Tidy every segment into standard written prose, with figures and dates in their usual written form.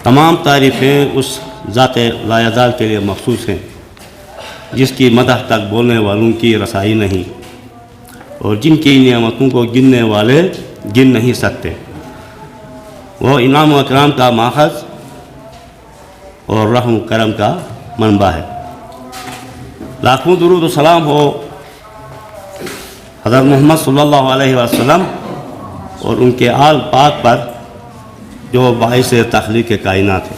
تمام تعریفیں اس ذات لایزال کے لیے مخصوص ہیں جس کی مدح تک بولنے والوں کی رسائی نہیں، اور جن کی نعمتوں کو گننے والے گن نہیں سکتے۔ وہ انعام و اکرام کا ماخذ اور رحم و کرم کا منبع ہے۔ لاکھوں درود و سلام ہو حضرت محمد صلی اللہ علیہ وسلم اور ان کے آل پاک پر جو باعث تخلیق کائنات ہے۔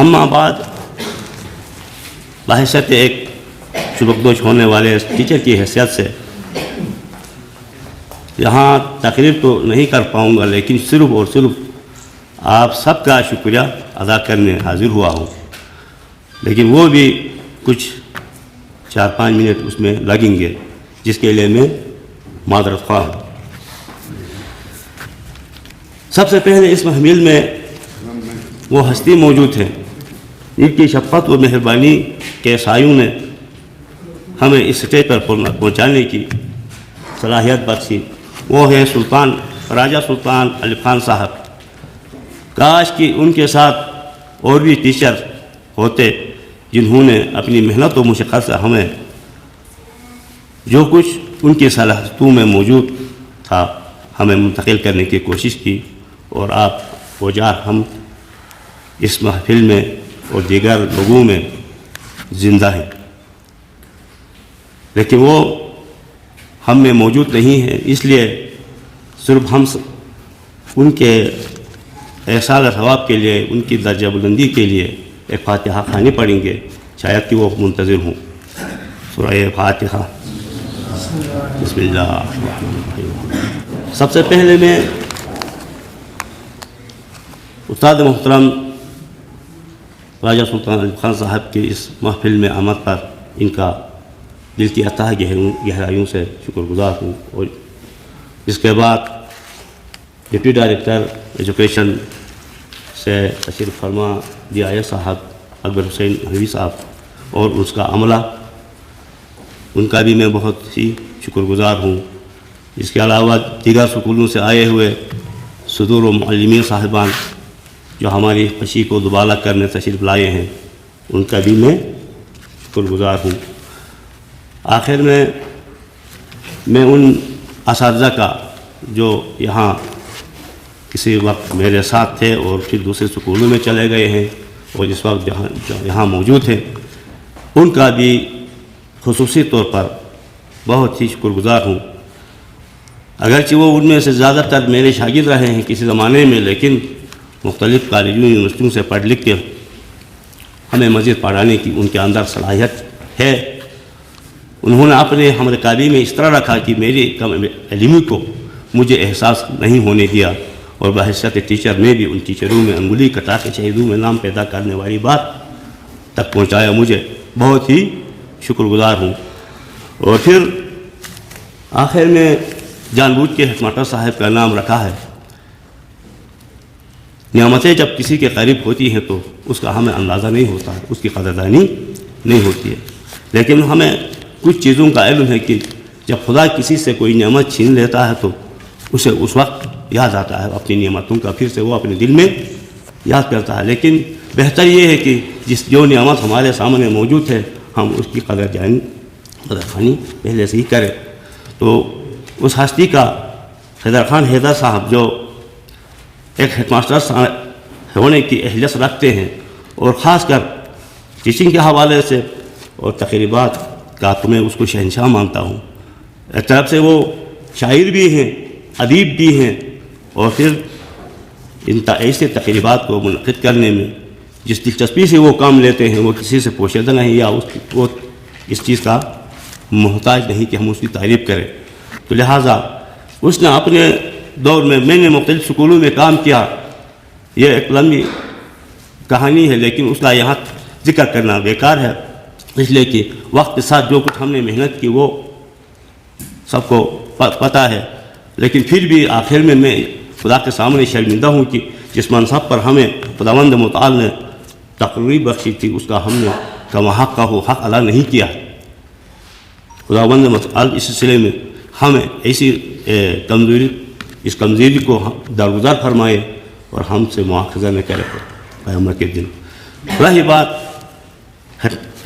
اما بعد، بحیثیت ایک سبکدوش ہونے والے ٹیچر کی حیثیت سے یہاں تقریر تو نہیں کر پاؤں گا، لیکن صرف اور صرف آپ سب کا شکریہ ادا کرنے حاضر ہوا ہوں، لیکن وہ بھی کچھ 4-5 منٹ اس میں لگیں گے، جس کے لیے میں معذرت خواہ ہوں۔ سب سے پہلے اس محفل میں وہ ہستی موجود ہیں جن کی شفقت و مہربانی کے سایوں نے ہمیں اس سٹیج پر پہنچانے کی صلاحیت بخشی۔ وہ ہیں راجہ سلطان ایوب خان صاحب۔ کاش کہ ان کے ساتھ اور بھی ٹیچر ہوتے جنہوں نے اپنی محنت و مشقت سے ہمیں جو کچھ ان کی صلاحیتوں میں موجود تھا ہمیں منتقل کرنے کی کوشش کی، اور آپ اوجار ہم اس محفل میں اور دیگر لوگوں میں زندہ ہیں، لیکن وہ ہم میں موجود نہیں ہیں، اس لیے صرف ہم ان کے احسان ثواب کے لیے، ان کی درجہ بلندی کے لیے ایک فاتحہ خوانی پڑھیں گے، شاید کہ وہ منتظر ہوں۔ سورہ فاتحہ۔ بسم اللہ الرحمن الرحیم۔ سب سے پہلے میں استاد محترم راجہ سلطان ایوب خان صاحب کی اس محفل میں آمد پر ان کا دل کی اتحاد گہرائیوں سے شکر گزار ہوں، اور اس کے بعد ڈپٹی ڈائریکٹر ایجوکیشن سے تشریف فرما DIS صاحب اکبر حسین حنوی صاحب اور اس کا عملہ، ان کا بھی میں بہت ہی شکر گزار ہوں۔ اس کے علاوہ دیگر سکولوں سے آئے ہوئے صدور و معلمین صاحبان جو ہماری خوشی کو دوبالا کرنے تشریف لائے ہیں، ان کا بھی میں شکر گزار ہوں۔ آخر میں ان اساتذہ کا جو یہاں کسی وقت میرے ساتھ تھے اور پھر دوسرے سکولوں میں چلے گئے ہیں اور اس وقت یہاں موجود ہیں، ان کا بھی خصوصی طور پر بہت ہی شکر گزار ہوں۔ اگرچہ وہ ان میں سے زیادہ تر میرے شاگرد رہے ہیں کسی زمانے میں، لیکن مختلف کالجوں یونیورسٹیوں سے پڑھ لکھ کے ہمیں مزید پڑھانے کی ان کے اندر صلاحیت ہے۔ انہوں نے اپنے ہم رکابی میں اس طرح رکھا کہ میری کم علمی کو مجھے احساس نہیں ہونے دیا، اور بحیثیت ٹیچر میں بھی ان ٹیچروں میں انگلی کٹا کے شہیدوں میں نام پیدا کرنے والی بات تک پہنچایا۔ مجھے بہت ہی شکر گزار ہوں۔ اور پھر آخر میں جان بوجھ کے ہیڈماسٹر صاحب کا نام رکھا ہے۔ نعمتیں جب کسی کے قریب ہوتی ہیں تو اس کا ہمیں اندازہ نہیں ہوتا ہے، اس کی قدردانی نہیں ہوتی ہے، لیکن ہمیں کچھ چیزوں کا علم ہے کہ جب خدا کسی سے کوئی نعمت چھین لیتا ہے تو اسے اس وقت یاد آتا ہے اپنی نعمتوں کا، پھر سے وہ اپنے دل میں یاد کرتا ہے۔ لیکن بہتر یہ ہے کہ جو نعمت ہمارے سامنے موجود ہے ہم اس کی قدردانی پہلے سے ہی کریں۔ تو اس ہستی کا حیدر خان حیدر صاحب جو ایک ہیڈ ماسٹر ہونے کی اہلیت رکھتے ہیں، اور خاص کر ٹیچنگ کے حوالے سے اور تقریبات کا تو میں اس کو شہنشاہ مانتا ہوں۔ ایک طرف سے وہ شاعر بھی ہیں، ادیب بھی ہیں، اور پھر ایسے تقریبات کو منعقد کرنے میں جس دلچسپی سے وہ کام لیتے ہیں وہ کسی سے پوشیدہ نہیں، یا وہ اس چیز کا محتاج نہیں کہ ہم اس کی تعریف کریں۔ تو لہٰذا اس نے اپنے دور میں نے مختلف سکولوں میں کام کیا، یہ ایک لمبی کہانی ہے، لیکن اس کا یہاں ذکر کرنا بیکار ہے، اس لیے کہ وقت کے ساتھ جو کچھ ہم نے محنت کی وہ سب کو پتہ ہے۔ لیکن پھر بھی آخر میں خدا کے سامنے شرمندہ ہوں کہ جس منصب پر ہمیں خداوند متعال نے تقرری بخشی تھی اس کا ہم نے کما حق کا حق ادا نہیں کیا۔ خداوند متعال اس سلسلے میں ہمیں ایسی اس کمزوری کو درگزر فرمائے اور ہم سے مواخذہ نہ کرے قیامت کے دن۔ رہی بات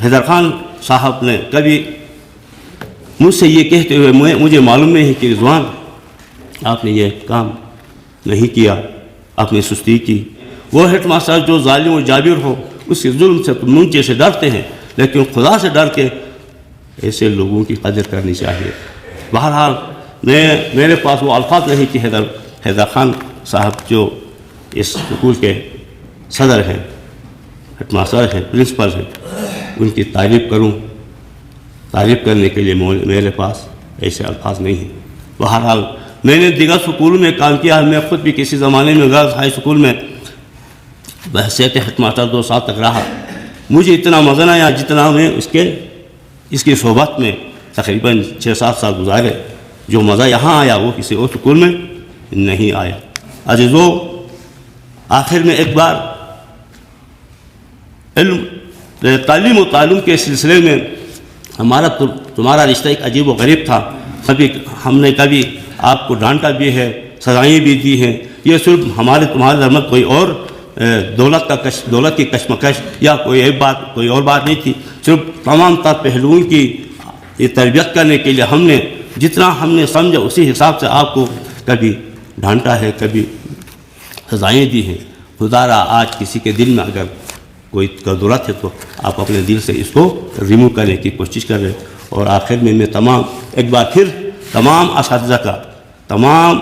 حیدر خان صاحب نے کبھی مجھ سے یہ کہتے ہوئے مجھے معلوم نہیں کہ رضوان آپ نے یہ کام نہیں کیا، آپ نے سستی کی، وہ ہیڈ ماسٹر جو ظالم و جابر ہو اس کے ظلم سے تم منچے سے ڈرتے ہیں، لیکن خدا سے ڈر کے ایسے لوگوں کی قدر کرنی چاہیے۔ بہرحال میرے پاس وہ الفاظ نہیں کہ حیدر خان صاحب جو اس اسکول کے صدر ہیں، ہیڈ ماسٹر ہیں، پرنسپل ہیں، ان کی تعریف کروں۔ تعریف کرنے کے لیے میرے پاس ایسے الفاظ نہیں ہیں۔ بہرحال میں نے دیگر اسکول میں کام کیا ہے، میں خود بھی کسی زمانے میں گرلز ہائی اسکول میں بحیثیت ہیڈ ماسٹر 2 سال تک رہا۔ مجھے اتنا مزہ نہیں آیا جتنا میں اس کی صحبت میں تقریباً 6-7 سال گزارے۔ جو مزہ یہاں آیا وہ کسی اور اسکول میں نہیں آیا۔ عزیزو، آخر میں ایک بار تعلیم و تعلم کے سلسلے میں تمہارا رشتہ ایک عجیب و غریب تھا۔ ہم نے کبھی آپ کو ڈانٹا بھی ہے، سزائیں بھی دی ہیں۔ یہ صرف تمہارے درمیان کوئی اور دولت کی کشمکش یا کوئی اور بات نہیں تھی، صرف تمام تر پہلوؤں کی یہ تربیت کرنے کے لیے ہم نے جتنا سمجھا اسی حساب سے آپ کو کبھی ڈانٹا ہے، کبھی سزائیں دی ہیں۔ خدا را آج کسی کے دل میں اگر کوئی ضرورت ہے تو آپ اپنے دل سے اس کو ریموو کرنے کی کوشش کر رہے ہیں۔ اور آخر میں ایک بار پھر تمام اساتذہ کا، تمام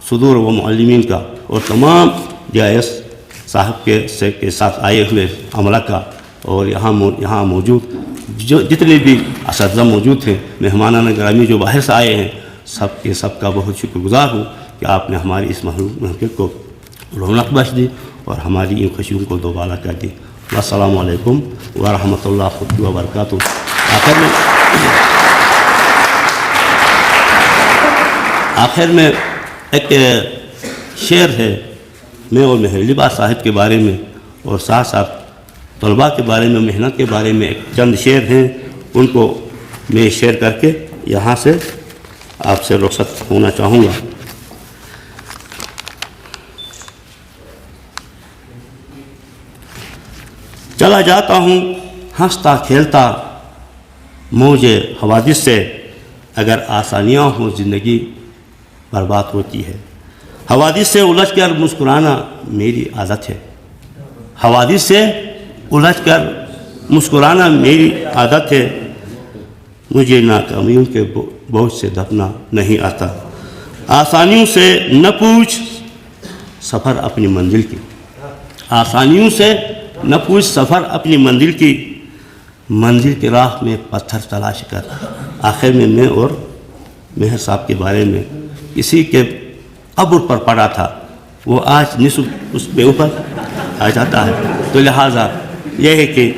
صدور و معلمین کا اور تمام JIS صاحب کے ساتھ آئے ہوئے عملہ کا اور یہاں موجود جتنے بھی اساتذہ موجود ہیں، مہمانان گرامی جو باہر سے آئے ہیں، سب کا بہت شکر گزار ہوں کہ آپ نے ہماری اس محفل کو رونق بخش دی اور ہماری ان خوشیوں کو دوبالا کر دی۔ السلام علیکم ورحمۃ اللہ وبرکاتہ۔ آخر میں ایک شعر ہے میں اور مہر لباس صاحب کے بارے میں اور ساتھ ساتھ طلباء کے بارے میں، محنت کے بارے میں ایک چند شعر ہیں، ان کو میں شیئر کر کے یہاں سے آپ سے رخصت ہونا چاہوں گا۔ چلا جاتا ہوں ہنستا کھیلتا موج حوادث سے، اگر آسانیاں ہوں زندگی برباد ہوتی ہے۔ حوادث سے الجھ کر مسکرانا میری عادت ہے، حوادث سے الجھ کر مسکرانا میری عادت ہے، مجھے ناکامیوں کے بوجھ سے دبنا نہیں آتا۔ آسانیوں سے نہ پوچھ سفر اپنی منزل کی، آسانیوں سے نہ پوچھ سفر اپنی منزل کی راہ میں پتھر تلاش کر۔ آخر میں اور مہر صاحب کے بارے میں کسی کے قبر پر پڑا تھا، وہ آج نصف اس پہ اوپر آ جاتا ہے۔ تو لہٰذا یہ ہے کہ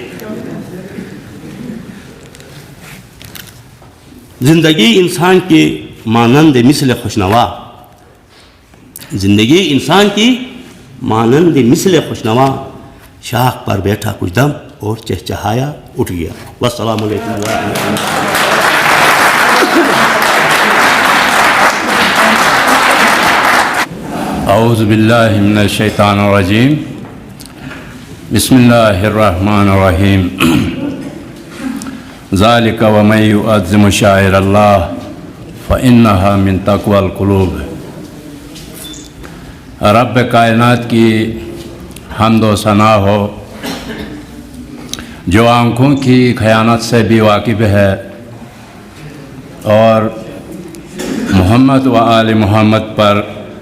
زندگی انسان کی مانند مثل خوشنوا، زندگی انسان کی مانند مثل خوشنوا، شاخ پر بیٹھا کچھ دم اور چہچہایا اٹھ گیا۔ والسلام علیکم ورحمۃ اللہ۔ اعوذ باللہ من الشیطان الرجیم، بسم اللہ الرحمن الرحیم۔ ذالک ومن یعظم شعائر اللہ فإنہا من تقوی القلوب۔ رب کائنات کی حمد و ثنا ہو، جو آنکھوں کی خیانت سے بھی واقف ہے، اور محمد و آل محمد پر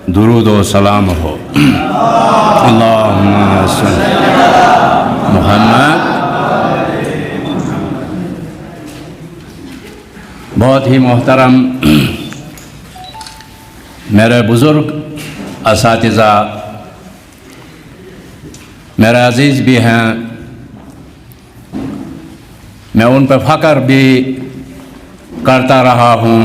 درود و سلام ہو۔ اللہم صلی محمد۔ بہت ہی محترم میرے بزرگ اساتذہ، میرے عزیز بھی ہیں، میں ان پہ فخر بھی کرتا رہا ہوں۔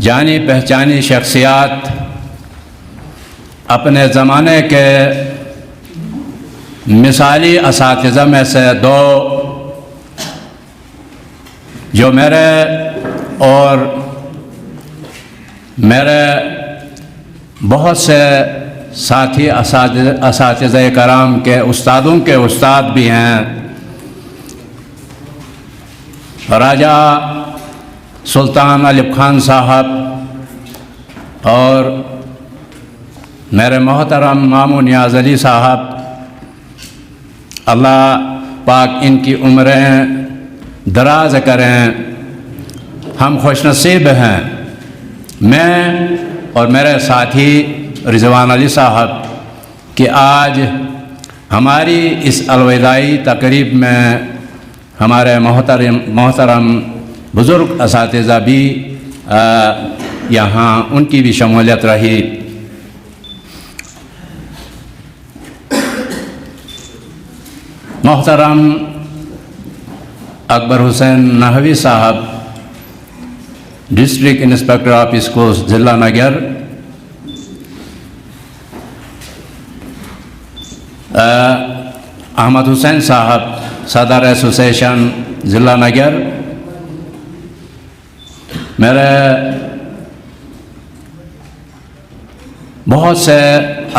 جانی پہچانی شخصیات، اپنے زمانے کے مثالی اساتذہ میں سے دو جو میرے اور میرے بہت سے ساتھی اساتذہ کرام کے استادوں کے استاد بھی ہیں. راجہ سلطان ایوب خان صاحب اور میرے محترم ماموں نیاز علی صاحب، اللہ پاک ان کی عمریں دراز کریں. ہم خوش نصیب ہیں، میں اور میرے ساتھی رضوان علی صاحب، کہ آج ہماری اس الوداعی تقریب میں ہمارے محترم بزرگ اساتذہ بھی یہاں ان کی بھی شمولیت رہی. محترم اکبر حسین نحوی صاحب، ڈسٹرکٹ انسپکٹر آف اسکولز ضلع نگر، احمد حسین صاحب، صدر ایسوسیشن ضلع نگر، میرے بہت سے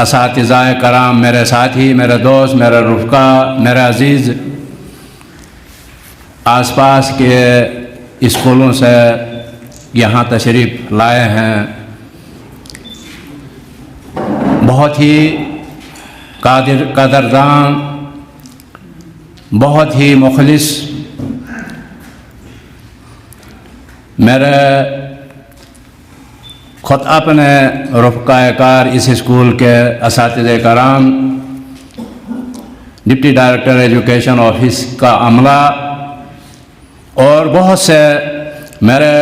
اساتذہ کرام، میرے ساتھی، میرے دوست، میرے رفقا، میرے عزیز آس پاس کے اسکولوں سے یہاں تشریف لائے ہیں. بہت ہی قدردان، بہت ہی مخلص میرے خود اپنے رفقائے کار اس اسکول کے اساتذہ کرام، ڈپٹی ڈائریکٹر ایجوکیشن آفس کا عملہ، اور بہت سے میرے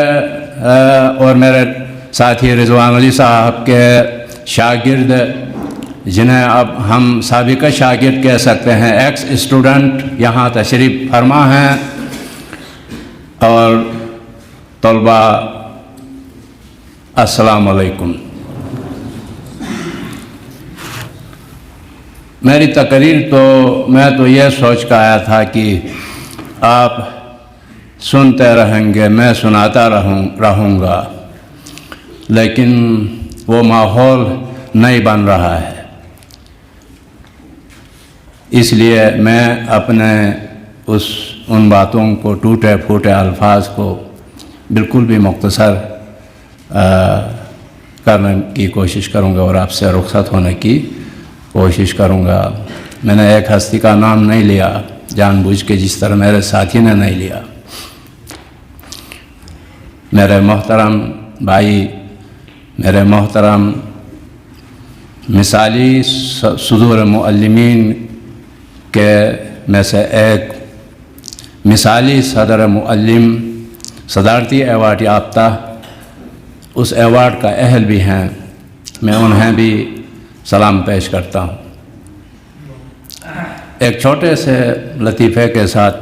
ساتھی رضوان علی صاحب کے شاگرد، جنہیں اب ہم سابقہ شاگرد کہہ سکتے ہیں، ایکس اسٹوڈنٹ یہاں تشریف فرما ہیں، اور طلباء السلام علیکم. میری تقریر میں تو یہ سوچ کر آیا تھا کہ آپ سنتے رہیں گے، میں سناتا رہوں گا، لیکن وہ ماحول نہیں بن رہا ہے. اس لیے میں اپنے ان باتوں کو، ٹوٹے پھوٹے الفاظ کو بالکل بھی مختصر کرنے کی کوشش کروں گا اور آپ سے رخصت ہونے کی کوشش کروں گا. میں نے ایک ہستی کا نام نہیں لیا جان بوجھ کے، جس طرح میرے ساتھی نے نہیں لیا. میرے محترم بھائی، میرے محترم مثالی صدور معلمین کے میں سے ایک مثالی صدر معلم، صدارتی ایوارڈ یافتہ، اس ایوارڈ کا اہل بھی ہیں، میں انہیں بھی سلام پیش کرتا ہوں. ایک چھوٹے سے لطیفے کے ساتھ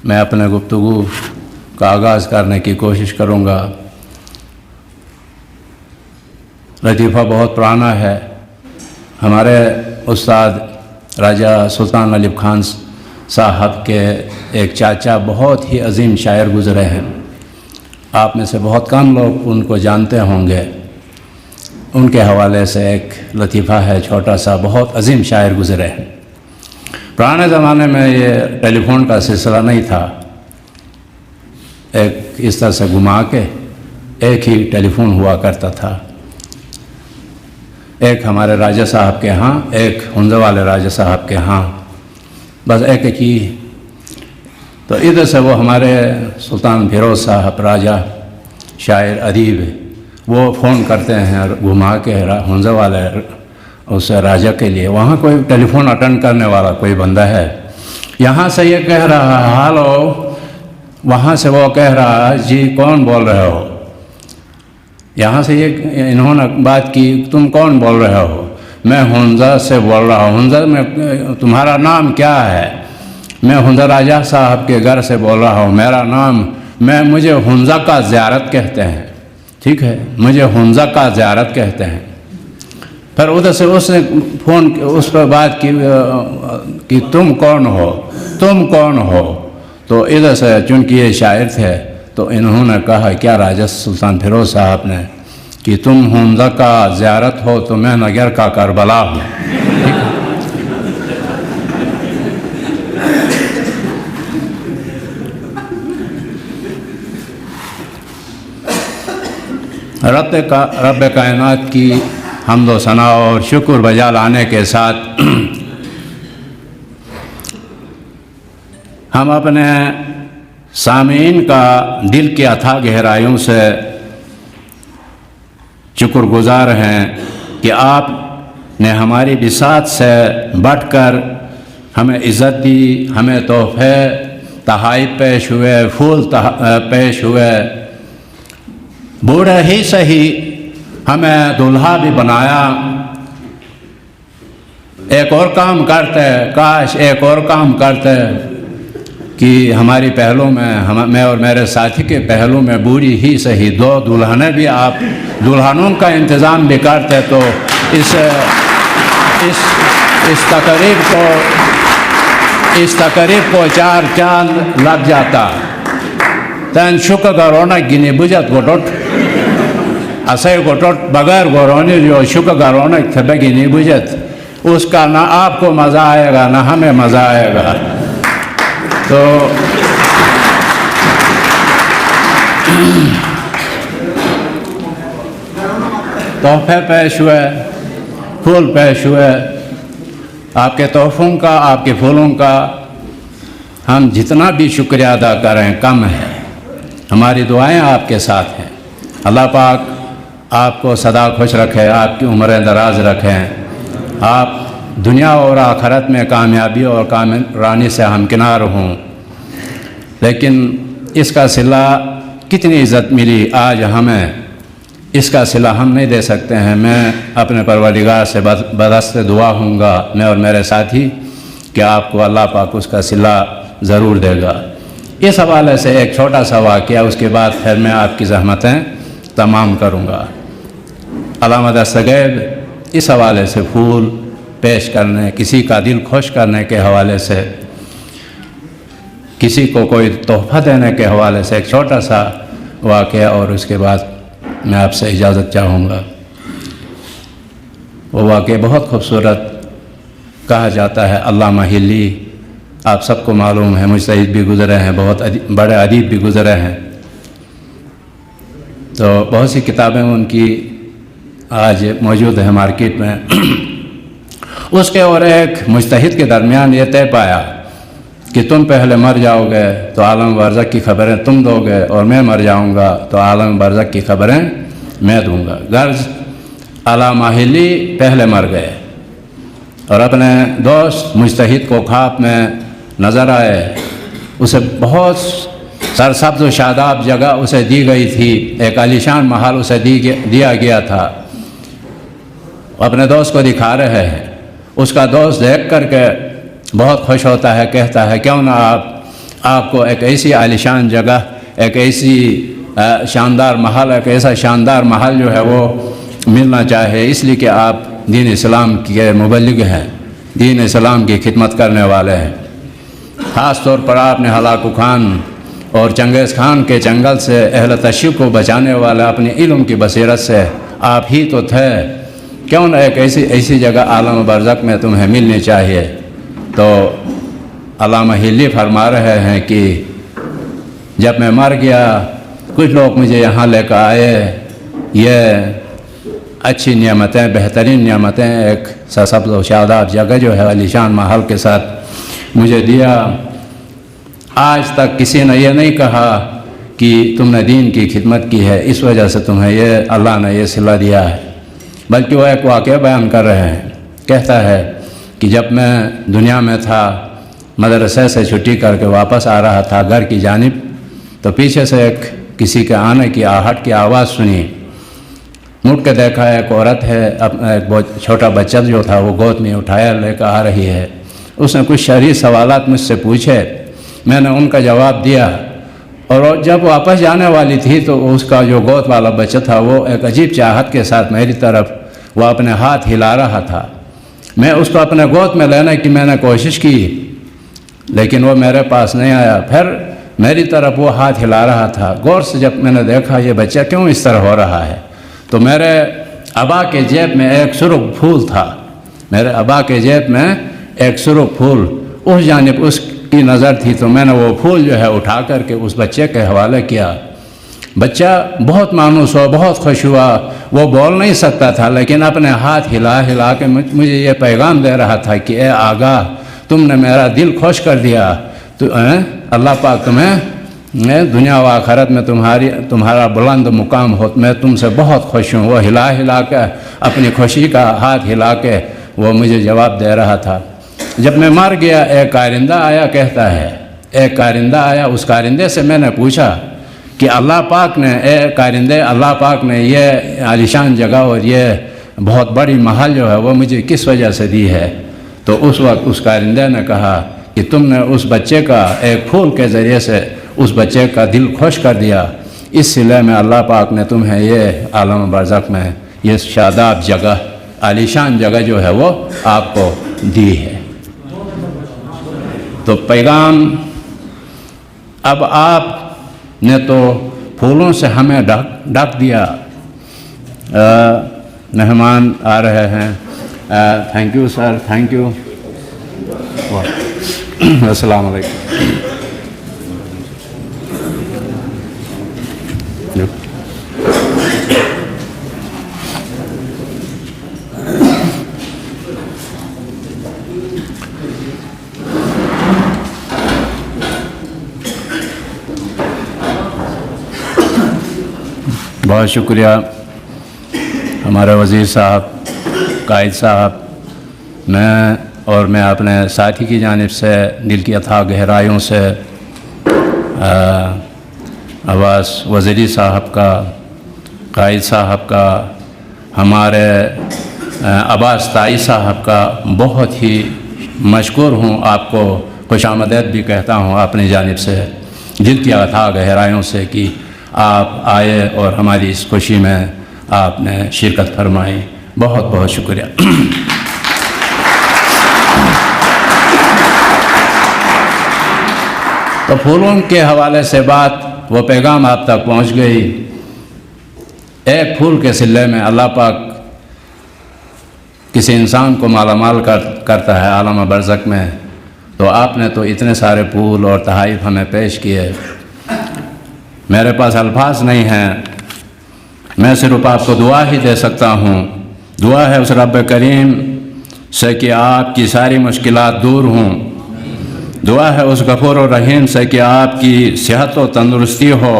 میں اپنے گفتگو کا آغاز کرنے کی کوشش کروں گا. لطیفہ بہت پرانا ہے. ہمارے استاد راجہ سلطان ایوب خان صاحب کے ایک چاچا بہت ہی عظیم شاعر گزرے ہیں. آپ میں سے بہت کم لوگ ان کو جانتے ہوں گے. ان کے حوالے سے ایک لطیفہ ہے چھوٹا سا. بہت عظیم شاعر گزرے ہیں. پرانے زمانے میں یہ ٹیلی فون کا سلسلہ نہیں تھا. ایک اس طرح سے گھما کے ایک ہی ٹیلی فون ہوا کرتا تھا. ایک ہمارے راجہ صاحب کے ہاں، ایک ہنزے والے راجہ صاحب کے ہاں، بس ایک ہی. تو ادھر سے وہ ہمارے سلطان فیروز صاحب راجہ شاعر ادیب، وہ فون کرتے ہیں گھما کے ہنزے والے اس راجہ کے لیے. وہاں کوئی ٹیلی فون اٹینڈ کرنے والا کوئی بندہ ہے، یہاں سے یہ کہہ رہا ہے ہالو، وہاں سے وہ کہہ رہا ہے جی کون بول رہے ہو. یہاں سے یہ انہوں نے بات کی تم کون بول رہے ہو. میں ہنزا سے بول رہا ہوں. ہنزا میں تمہارا نام کیا ہے؟ میں ہنزا راجہ صاحب کے گھر سے بول رہا ہوں. میرا نام مجھے ہنزا کا زیارت کہتے ہیں. ٹھیک ہے، مجھے ہنزا کا زیارت کہتے ہیں. پھر ادھر سے اس نے فون اس پر بات کی کہ تم کون ہو، تم کون ہو. تو ادھر سے چونکہ یہ شاعر تھے تو انہوں نے کہا کیا راجہ سلطان فیروز صاحب نے کہ تم حمزہ کا زیارت ہو تو میں نگر کا کربلا ہوں. رب کائنات کی حمد و ثنا اور شکر بجا لانے کے ساتھ ہم اپنے سامعین کا دل کی اتھاہ گہرائیوں سے شکر گزار ہیں کہ آپ نے ہماری بساط سے بڑھ کر ہمیں عزت دی، ہمیں تحفے تحائف پیش ہوئے، پھول پیش ہوئے، بوڑھے ہی صحیح ہمیں دلہا بھی بنایا. ایک اور کام کرتے، کاش ایک اور کام کرتے کہ ہماری پہلو میں اور میرے ساتھی کے پہلو میں بوڑھی ہی صحیح 2 دلہنیں بھی آپ دلہنوں کا انتظام بھی کرتے تو اس تقریب کو 4 چاند لگ جاتا. تن شکر گرونہ گنی بجت گوٹوٹ اسے گوٹوٹ بغیر گورونی جو شکر گرونہ تھبے گنی بجت، اس کا نہ آپ کو مزہ آئے گا نہ ہمیں مزہ آئے گا. تو تحفے پیش ہوئے، پھول پیش ہوئے. آپ کے تحفوں کا، آپ کے پھولوں کا ہم جتنا بھی شکریہ ادا کریں کم ہے. ہماری دعائیں آپ کے ساتھ ہیں. اللہ پاک آپ کو سدا خوش رکھے، آپ کی عمریں دراز رکھیں، آپ دنیا اور آخرت میں کامیابی اور کامرانی سے ہمکنار ہوں. لیکن اس کا صلہ کتنی عزت ملی آج ہمیں، اس کا صلہ ہم نہیں دے سکتے ہیں. میں اپنے پروردگار سے بدست دعا ہوں گا، میں اور میرے ساتھی، کہ آپ کو اللہ پاک اس کا صلہ ضرور دے گا. اس حوالے سے ایک چھوٹا سا واقعہ، اس کے بعد پھر میں آپ کی زحمتیں تمام کروں گا. علامہ دستگیر اس حوالے سے پھول پیش کرنے، کسی کا دل خوش کرنے کے حوالے سے، کسی کو کوئی تحفہ دینے کے حوالے سے ایک چھوٹا سا واقعہ، اور اس کے بعد میں آپ سے اجازت چاہوں گا. وہ واقعہ بہت خوبصورت کہا جاتا ہے. علامہ ہلی آپ سب کو معلوم ہے، مجتہد بھی گزرے ہیں، بہت بڑے ادیب بھی گزرے ہیں. تو بہت سی کتابیں ان کی آج موجود ہیں مارکیٹ میں. اس کے اور ایک مجتہد کے درمیان یہ طے پایا کہ تم پہلے مر جاؤ گے تو عالم برزخ کی خبریں تم دو گے، اور میں مر جاؤں گا تو عالم برزخ کی خبریں میں دوں گا. غرض علامہ ہلی پہلے مر گئے اور اپنے دوست مجتہد کو خواب میں نظر آئے. اسے بہت سرسبز و شاداب جگہ اسے دی گئی تھی، ایک عالیشان محل اسے دیا گیا تھا. اپنے دوست کو دکھا رہے ہیں. اس کا دوست دیکھ کر کے بہت خوش ہوتا ہے، کہتا ہے کیوں نہ آپ کو ایک ایسی عالیشان جگہ، ایک ایسی شاندار محل، ایک ایسا شاندار محل جو ہے وہ ملنا چاہے، اس لیے کہ آپ دین اسلام کے مبلغ ہیں، دین اسلام کی خدمت کرنے والے ہیں. خاص طور پر آپ نے ہلاکو خان اور چنگیز خان کے چنگل سے اہل تشیع کو بچانے والے اپنی علم کی بصیرت سے آپ ہی تو تھے، کیوں نہ ایک ایسی جگہ عالم برزخ میں تمہیں ملنی چاہیے. تو علامہ ہلی فرما رہے ہیں کہ جب میں مر گیا کچھ لوگ مجھے یہاں لے کر آئے، یہ اچھی نعمتیں، بہترین نعمتیں، ایک سرسبز و شاداب جگہ جو ہے عالیشان محل کے ساتھ مجھے دیا. آج تک کسی نے یہ نہیں کہا کہ تم نے دین کی خدمت کی ہے، اس وجہ سے تمہیں یہ اللہ نے یہ صلہ دیا ہے. بلکہ وہ ایک واقعہ بیان کر رہے ہیں. کہتا ہے کہ جب میں دنیا میں تھا، مدرسے سے چھٹی کر کے واپس آ رہا تھا گھر کی جانب، تو پیچھے سے ایک کسی کے آنے کی آہٹ کی آواز سنی. مڑ کے دیکھا ایک عورت ہے، ایک بہت چھوٹا بچہ جو تھا وہ گود میں اٹھایا لے کر آ رہی ہے. اس نے کچھ شرعی سوالات مجھ سے پوچھے، میں نے ان کا جواب دیا، اور جب واپس جانے والی تھی تو اس کا جو گود والا بچہ تھا وہ ایک عجیب چاہت کے ساتھ میری طرف وہ اپنے ہاتھ ہلا رہا تھا. میں اس کو اپنے گود میں لینے کی میں نے کوشش کی، لیکن وہ میرے پاس نہیں آیا. پھر میری طرف وہ ہاتھ ہلا رہا تھا. غور سے جب میں نے دیکھا یہ بچہ کیوں اس طرح ہو رہا ہے، تو میرے ابا کے جیب میں ایک سرخ پھول تھا. میرے ابا کے جیب میں ایک سرخ پھول، اس جانب اس کی نظر تھی، تو میں نے وہ پھول جو ہے اٹھا کر کے اس بچے کے حوالے کیا. بچہ بہت مانوس ہوا، بہت خوش ہوا. وہ بول نہیں سکتا تھا لیکن اپنے ہاتھ ہلا ہلا کے مجھے یہ پیغام دے رہا تھا کہ اے آغا، تم نے میرا دل خوش کر دیا. تو اللہ پاک تمہیں دنیا و آخرت میں تمہارا بلند مقام ہو، میں تم سے بہت خوش ہوں. وہ ہلا ہلا کے اپنی خوشی کا ہاتھ ہلا کے وہ مجھے جواب دے رہا تھا. جب میں مر گیا ایک کارندہ آیا، کہتا ہے ایک کارندہ آیا. اس کارندے سے میں نے پوچھا کہ اللہ پاک نے، اے کارندے، اللہ پاک نے یہ عالیشان جگہ اور یہ بہت بڑی محل جو ہے وہ مجھے کس وجہ سے دی ہے؟ تو اس وقت اس کارندے نے کہا کہ تم نے اس بچے کا ایک پھول کے ذریعے سے اس بچے کا دل خوش کر دیا، اس صلے میں اللہ پاک نے تمہیں یہ عالم برزخ میں یہ شاداب جگہ، عالیشان جگہ جو ہے وہ آپ کو دی ہے. تو پیغام اب آپ نے تو پھولوں سے ہمیں ڈھک دیا. مہمان آ رہے ہیں. Thank you sir, thank you. السلام علیکم. بہت شکریہ ہمارے وزیر صاحب، قائد صاحب. میں اپنے ساتھی کی جانب سے دل کی اتھاہ گہرائیوں سے عباس وزیری صاحب کا، قائد صاحب کا، ہمارے عباس طائی صاحب کا بہت ہی مشکور ہوں. آپ کو خوش آمدید بھی کہتا ہوں اپنی جانب سے، دل کی اتھاہ گہرائیوں سے کہ آپ آئے اور ہماری اس خوشی میں آپ نے شرکت فرمائی. بہت بہت شکریہ. تو پھولوں کے حوالے سے بات، وہ پیغام آپ تک پہنچ گئی. ایک پھول کے صلے میں اللہ پاک کسی انسان کو مالا مال کرتا ہے عالم برزخ میں. تو آپ نے تو اتنے سارے پھول اور تحائف ہمیں پیش کیے، میرے پاس الفاظ نہیں ہیں. میں صرف آپ کو دعا ہی دے سکتا ہوں. دعا ہے اس رب کریم سے کہ آپ کی ساری مشکلات دور ہوں. دعا ہے اس غفور و رحیم سے کہ آپ کی صحت و تندرستی ہو.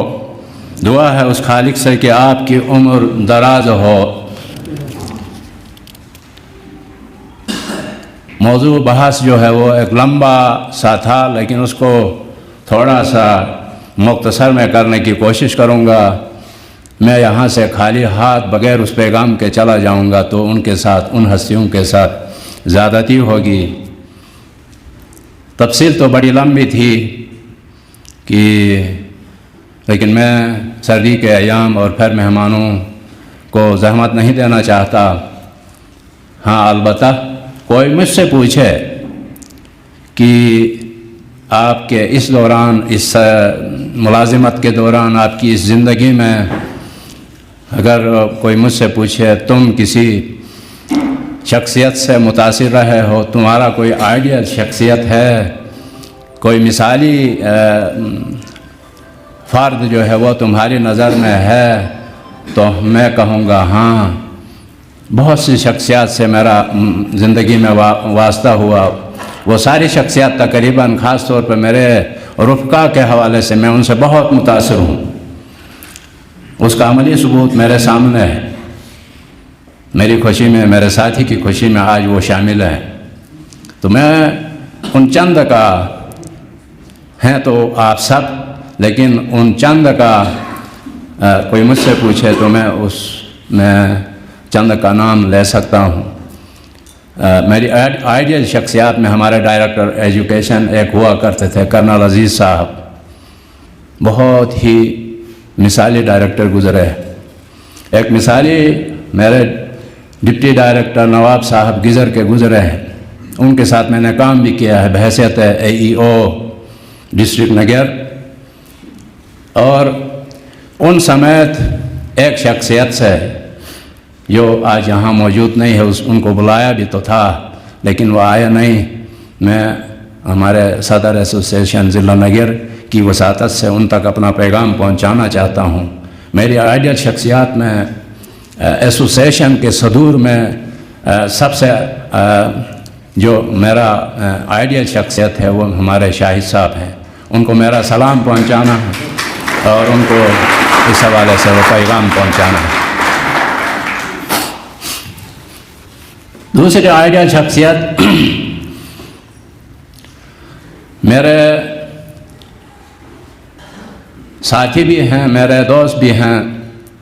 دعا ہے اس خالق سے کہ آپ کی عمر دراز ہو. موضوع بحث جو ہے وہ ایک لمبا سا تھا، لیکن اس کو تھوڑا سا مختصر میں کرنے کی کوشش کروں گا. میں یہاں سے خالی ہاتھ بغیر اس پیغام کے چلا جاؤں گا تو ان کے ساتھ، ان ہستیوں کے ساتھ زیادتی ہوگی. تفصیل تو بڑی لمبی تھی لیکن میں سردی کے ایام اور پھر مہمانوں کو زحمت نہیں دینا چاہتا. ہاں البتہ کوئی مجھ سے پوچھے کہ آپ کے اس دوران، اس ملازمت کے دوران، آپ کی اس زندگی میں اگر کوئی مجھ سے پوچھے تم کسی شخصیت سے متاثر رہے ہو، تمہارا کوئی آئیڈیل شخصیت ہے، کوئی مثالی فرد جو ہے وہ تمہاری نظر میں ہے، تو میں کہوں گا ہاں، بہت سی شخصیات سے میرا زندگی میں واسطہ ہوا. وہ ساری شخصیات تقریباً، خاص طور پہ میرے رفقا کے حوالے سے میں ان سے بہت متاثر ہوں. اس کا عملی ثبوت میرے سامنے ہے. میری خوشی میں، میرے ساتھی کی خوشی میں آج وہ شامل ہے. تو میں ان چند کا، ہیں تو آپ سب، لیکن ان چند کا کوئی مجھ سے پوچھے تو میں چند کا نام لے سکتا ہوں. میری آئیڈیل شخصیات میں ہمارے ڈائریکٹر ایجوکیشن ایک ہوا کرتے تھے، کرنل عزیز صاحب. بہت ہی مثالی ڈائریکٹر گزرے. ایک مثالی میرے ڈپٹی ڈائریکٹر نواب صاحب گزر کے گزرے ہیں. ان کے ساتھ میں نے کام بھی کیا ہے بحیثیت AEO ڈسٹرکٹ نگر. اور ان سمیت ایک شخصیت سے جو آج یہاں موجود نہیں ہے، ان کو بلایا بھی تو تھا لیکن وہ آیا نہیں. میں ہمارے صدر ایسوسیشن ضلع نگر کی وساطت سے ان تک اپنا پیغام پہنچانا چاہتا ہوں. میری آئیڈیل شخصیات میں ایسوسیشن کے صدور میں سب سے جو میرا آئیڈیل شخصیت ہے وہ ہمارے شاہد صاحب ہیں. ان کو میرا سلام پہنچانا ہے اور ان کو اس حوالے سے وہ پیغام پہنچانا ہے. دوسری آئیڈیل شخصیت میرے ساتھی بھی ہیں، میرے دوست بھی ہیں.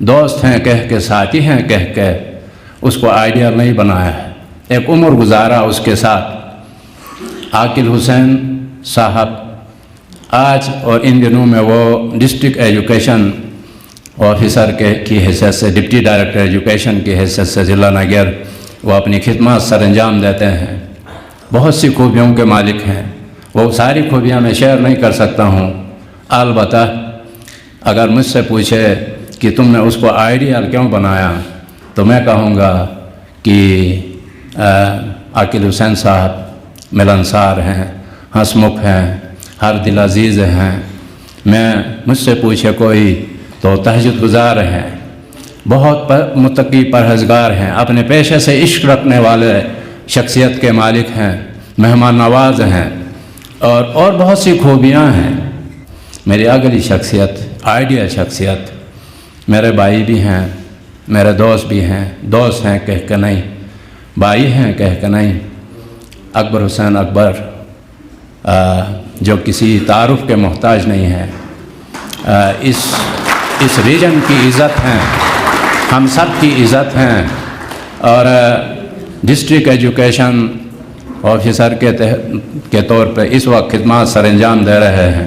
دوست ہیں کہہ کے، ساتھی ہیں کہہ کے اس کو آئیڈیل نہیں بنایا ہے. ایک عمر گزارا اس کے ساتھ. عاقل حسین صاحب آج اور ان دنوں میں وہ ڈسٹرکٹ ایجوکیشن آفیسر کی حیثیت سے، ڈپٹی ڈائریکٹر ایجوکیشن کی حیثیت سے ضلع نگر وہ اپنی خدمات سر انجام دیتے ہیں. بہت سی خوبیوں کے مالک ہیں. وہ ساری خوبیاں میں شیئر نہیں کر سکتا ہوں. البتہ اگر مجھ سے پوچھے کہ تم نے اس کو آئیڈیل کیوں بنایا تو میں کہوں گا کہ عاقل حسین صاحب ملنسار ہیں، ہنسمکھ ہیں، ہر دل عزیز ہیں. مجھ سے پوچھے کوئی تو تہجد گزار ہیں، بہت متقی پرہیزگار ہیں، اپنے پیشے سے عشق رکھنے والے شخصیت کے مالک ہیں، مہمان نواز ہیں اور بہت سی خوبیاں ہیں. میری اگلی شخصیت، آئیڈیل شخصیت، میرے بھائی بھی ہیں، میرے دوست بھی ہیں. دوست ہیں کہہ کے نہیں، بھائی ہیں کہہ کے نہیں. اکبر حسین اکبر جو کسی تعارف کے محتاج نہیں ہے. اس ریجن کی عزت ہیں، ہم سب کی عزت ہیں اور ڈسٹرکٹ ایجوکیشن آفیسر کے طور پہ اس وقت خدمات سر انجام دے رہے ہیں.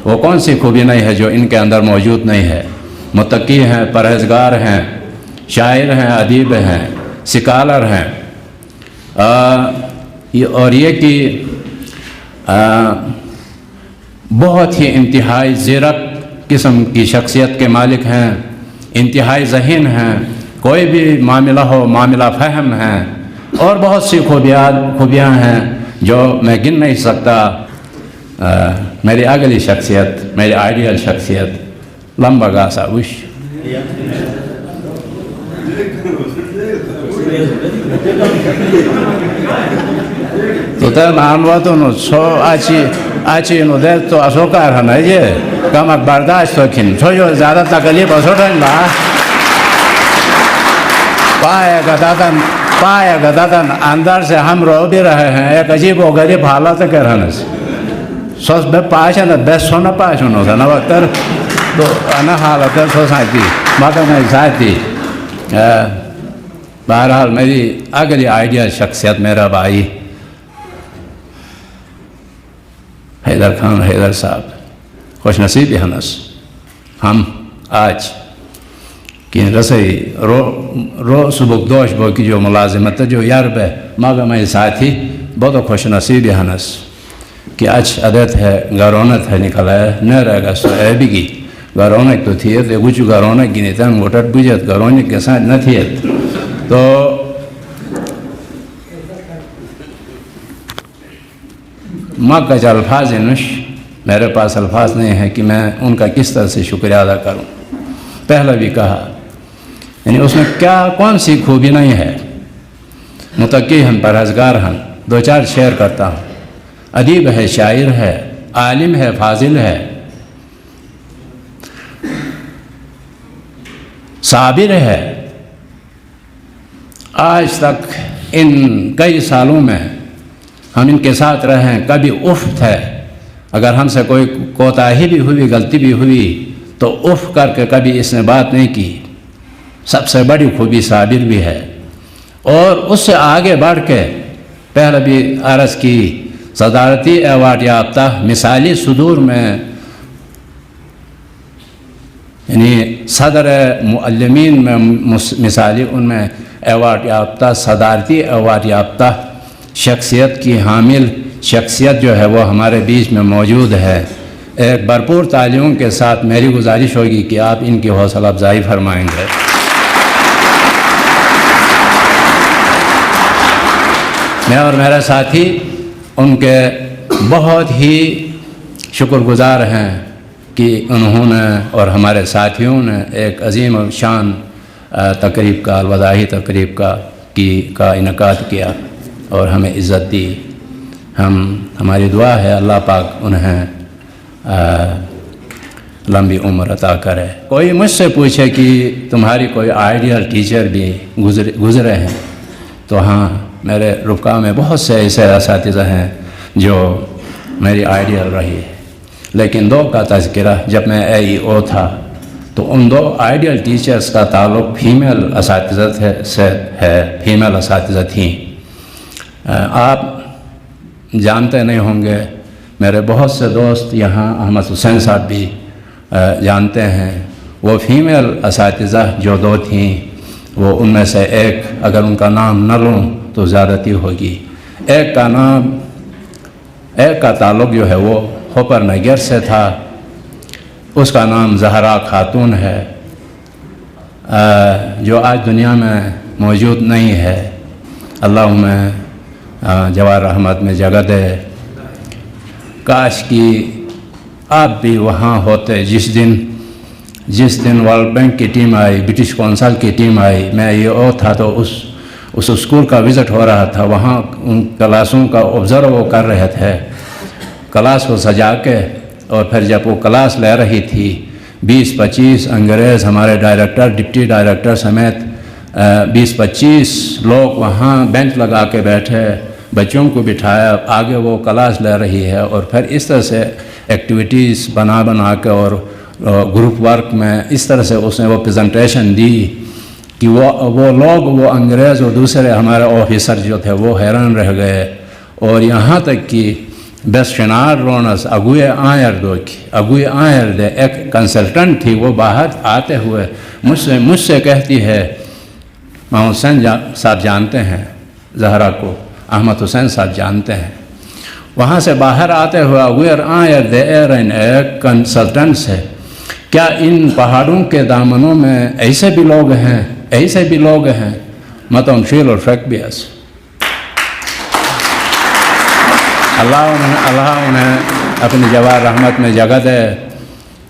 وہ کون سی خوبی نہیں ہے جو ان کے اندر موجود نہیں ہے. متقی ہیں، پرہیزگار ہیں، شاعر ہیں، ادیب ہیں، سکالر ہیں. اور یہ کہ بہت ہی انتہائی زیرک قسم کی شخصیت کے مالک ہیں، انتہائی ذہین ہیں. کوئی بھی معاملہ ہو معاملہ فہم ہیں اور بہت سی خوبیاں ہیں جو میں گن نہیں سکتا. میری اگلی شخصیت، میری آئیڈیل شخصیت لمبا گاسا وش تو تر نانواتو نو سو آچی نو دیر تو اسوکار ہے نا یہ کمک برداشت تو کھن چھو جو زیادہ تکلیف اسوٹن لا پائے گا دادن اندر سے ہم رو بھی رہے ہیں. ایک عجیب و غریب حالت کے رہنے سے سوس بے پاشا نا بے سونا پاشا نو تھا نا وقتر تو انا حالت سو ساتھی ماتا میں ساتھی. بہرحال میری اگلی آئیڈیل شخصیت میرا بھائی حیدر خان حیدر صاحب خوش نصیب ہنس. ہم آج کی رسائی رو سبک دوش بو کی جو ملازمت جو یار بے ماگا میں ساتھی بہت خوش نصیب ہنس کہ آج عدد ہے گارونت ہے نکلا ہے نہ رہ گا سو اے بھی کی گارونک تو تھی ہے کچھ گارونک گی نہیں تھا ووٹر بجت گارونک کے ساتھ نہ تھی تو ماں کا جو الفاظ نش میرے پاس الفاظ نہیں ہے کہ میں ان کا کس طرح سے شکریہ ادا کروں. پہلے بھی کہا یعنی اس میں کیا کون سی خوبی نہیں ہے. متقی ہیں، پرہیزگار ہیں. دو چار شعر کرتا ہوں. ادیب ہے، شاعر ہے، عالم ہے، فاضل ہے، صابر ہے. آج تک ان کئی سالوں میں ہم ان کے ساتھ رہے ہیں. کبھی افت ہے، اگر ہم سے کوئی کوتاہی بھی ہوئی، غلطی بھی ہوئی تو اف کر کے کبھی اس نے بات نہیں کی. سب سے بڑی خوبی صابر بھی ہے. اور اس سے آگے بڑھ کے پہلے بھی عرض کی صدارتی ایوارڈ یافتہ مثالی صدور میں یعنی صدر معلمین میں مثالی ان میں ایوارڈ یافتہ صدارتی ایوارڈ یافتہ شخصیت کی حامل شخصیت جو ہے وہ ہمارے بیچ میں موجود ہے. ایک بھرپور تعلیموں کے ساتھ میری گزارش ہوگی کہ آپ ان کی حوصلہ افزائی فرمائیں گے۔ میں اور میرا ساتھی ان کے بہت ہی شکر گزار ہیں کہ انہوں نے اور ہمارے ساتھیوں نے ایک عظیم الشان تقریب کا، الوداعی تقریب کا انعقاد کیا اور ہمیں عزت دی۔ ہماری دعا ہے اللہ پاک انہیں لمبی عمر عطا کرے۔ کوئی مجھ سے پوچھے کہ تمہاری کوئی آئیڈیل ٹیچر بھی گزرے ہیں، تو ہاں، میرے رفقا میں بہت سے ایسے اساتذہ ہیں جو میری آئیڈیل رہی ہے، لیکن دو کا تذکرہ جب میں AEO تھا تو ان دو آئیڈیل ٹیچرز کا تعلق فیمیل اساتذہ سے ہے، فیمیل اساتذہ تھیں۔ آپ جانتے نہیں ہوں گے، میرے بہت سے دوست یہاں احمد حسین صاحب بھی جانتے ہیں، وہ فیمیل اساتذہ جو دو تھیں، وہ ان میں سے ایک، اگر ان کا نام نہ لوں تو زیادتی ہوگی، ایک کا تعلق جو ہے وہ ہوپر نگر سے تھا، اس کا نام زہرا خاتون ہے، جو آج دنیا میں موجود نہیں ہے۔ اللہ انہیں جوار رحمت میں جگہ دے۔ کاش کہ آپ بھی وہاں ہوتے جس دن ورلڈ بینک کی ٹیم آئی، برٹش کونسل کی ٹیم آئی، میں AEO تھا تو اس اسکول کا وزٹ ہو رہا تھا، وہاں ان کلاسوں کا آبزرو وہ کر رہے تھے، کلاس کو سجا کے، اور پھر جب وہ کلاس لے رہی تھی 20-25 انگریز، ہمارے ڈائریکٹر، ڈپٹی ڈائریکٹر سمیت 20-25 لوگ وہاں بینچ لگا کے بیٹھے، بچوں کو بٹھایا، آگے وہ کلاس لے رہی ہے، اور پھر اس طرح سے ایکٹیویٹیز بنا کے اور گروپ ورک میں اس طرح سے اس نے وہ پریزنٹیشن دی کہ وہ لوگ، وہ انگریز اور دوسرے ہمارے آفیسر جو تھے وہ حیران رہ گئے، اور یہاں تک کہ بیس شنار رونس اگوئے آئر دے ایک کنسلٹنٹ تھی، وہ باہر آتے ہوئے مجھ سے کہتی ہے، محمد حسین صاحب جانتے ہیں زہرا کو، احمد حسین صاحب جانتے ہیں، وہاں سے باہر آتے ہوئے اگوئر آئر دے ایرن ایک کنسلٹنٹ سے، کیا ان پہاڑوں کے دامنوں میں ایسے بھی لوگ ہیں متون شیل اور فیک بیس۔ اللہ انہیں اپنی جوار رحمت میں جگہ دے،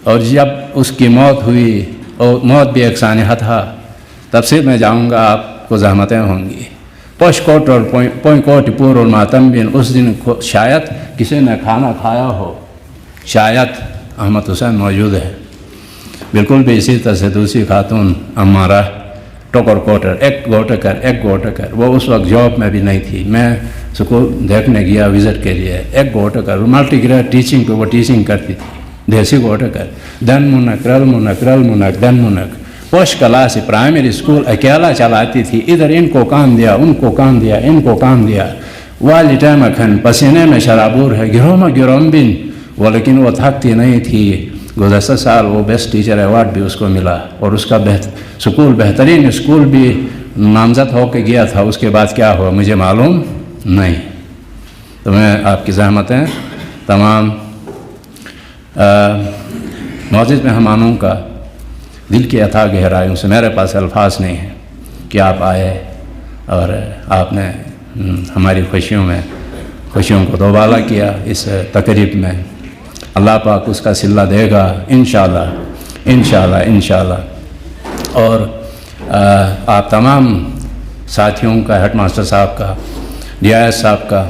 اور جب اس کی موت ہوئی، اور موت بھی ایک سانحہ تھا، تفسیر میں جاؤں گا، آپ کو زحمتیں ہوں گی، پوش کوٹ اور پوئی کوٹ پور اور ماتم بن، اس دن شاید کسی نے کھانا کھایا ہو، شاید احمد حسین موجود ہے، بالکل بھی اسی طرح سے دوسری خاتون امارہ ٹوکر کوٹر، ایک گوٹکر، وہ اس وقت جاب میں بھی نہیں تھی، میں سکول دیکھنے گیا وزٹ کے لیے، ایک گوٹکر ملٹی گریڈ ٹیچنگ پہ وہ ٹیچنگ کرتی تھی، دیسی گوٹکر، دن منک رل منک دن منک، پوش کلاس پرائمری اسکول اکیلا چلاتی تھی، ادھر ان کو کام دیا، ان کو کام دیا، والی ٹائم اکھن پسینے میں شرابور ہے، گروم بن وہ، لیکن وہ تھکتی نہیں تھی۔ گزشتہ سال وہ بیسٹ ٹیچر ایوارڈ بھی اس کو ملا، اور اس کا بہترین اسکول بھی نامزد ہو کے گیا تھا، اس کے بعد کیا ہوا مجھے معلوم نہیں۔ تو میں آپ کی زحمتیں تمام معزز مہمانوں کا دل کی عطا گہرائیوں سے، میرے پاس الفاظ نہیں ہیں کہ آپ آئے اور آپ نے ہماری خوشیوں کو دوبالا کیا اس تقریب میں۔ اللہ پاک اس کا صلہ دے گا انشاءاللہ۔ اور آپ تمام ساتھیوں کا، ہیڈ ماسٹر صاحب کا، ڈی صاحب کا،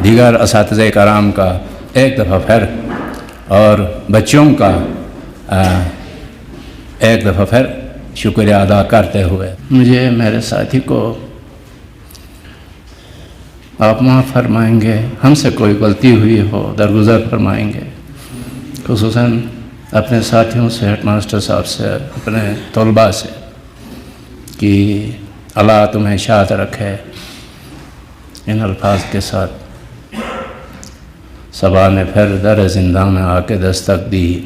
دیگر اساتذہ کرام کا ایک دفعہ پھر، اور بچوں کا ایک دفعہ پھر شکریہ ادا کرتے ہوئے، مجھے میرے ساتھی کو آپ معاف فرمائیں گے، ہم سے کوئی غلطی ہوئی ہو درگزر فرمائیں گے، خصوصاً اپنے ساتھیوں سے، ہیڈ ماسٹر صاحب سے، اپنے طلباء سے، کہ اللہ تمہیں شاد رکھے۔ ان الفاظ کے ساتھ صبا نے پھر در زندہ میں آ کے دستک دی،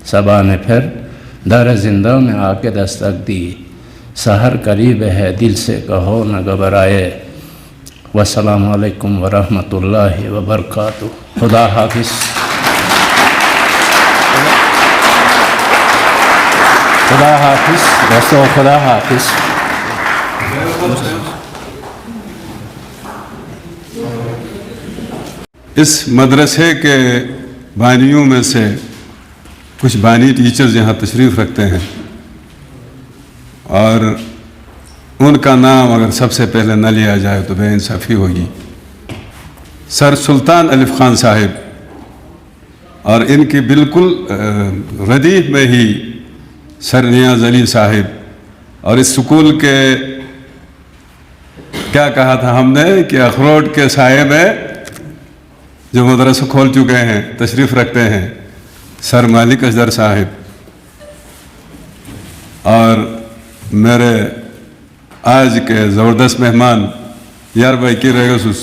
صبا نے پھر در زندہ میں آ کے دستک دی، سحر قریب ہے دل سے کہو نہ گھبرائے۔ والسلام علیکم ورحمۃ اللہ وبرکاتہ۔ خدا حافظ۔ خدا حافظ دوستوں، خدا حافظ. اس مدرسے کے بانیوں میں سے کچھ بانی ٹیچرز یہاں تشریف رکھتے ہیں، اور ان کا نام اگر سب سے پہلے نہ لیا جائے تو بے انصافی ہوگی. سر سلطان الف خان صاحب، اور ان کی بالکل ردیف میں ہی سر نیاز علی صاحب، اور اس سکول کے کیا کہا تھا ہم نے کہ اخروٹ کے سائے میں جو مدرسہ کھول چکے ہیں تشریف رکھتے ہیں سر مالک اصغر صاحب. اور میرے آج کے زبردست مہمان یار بھائی کی ریگسوس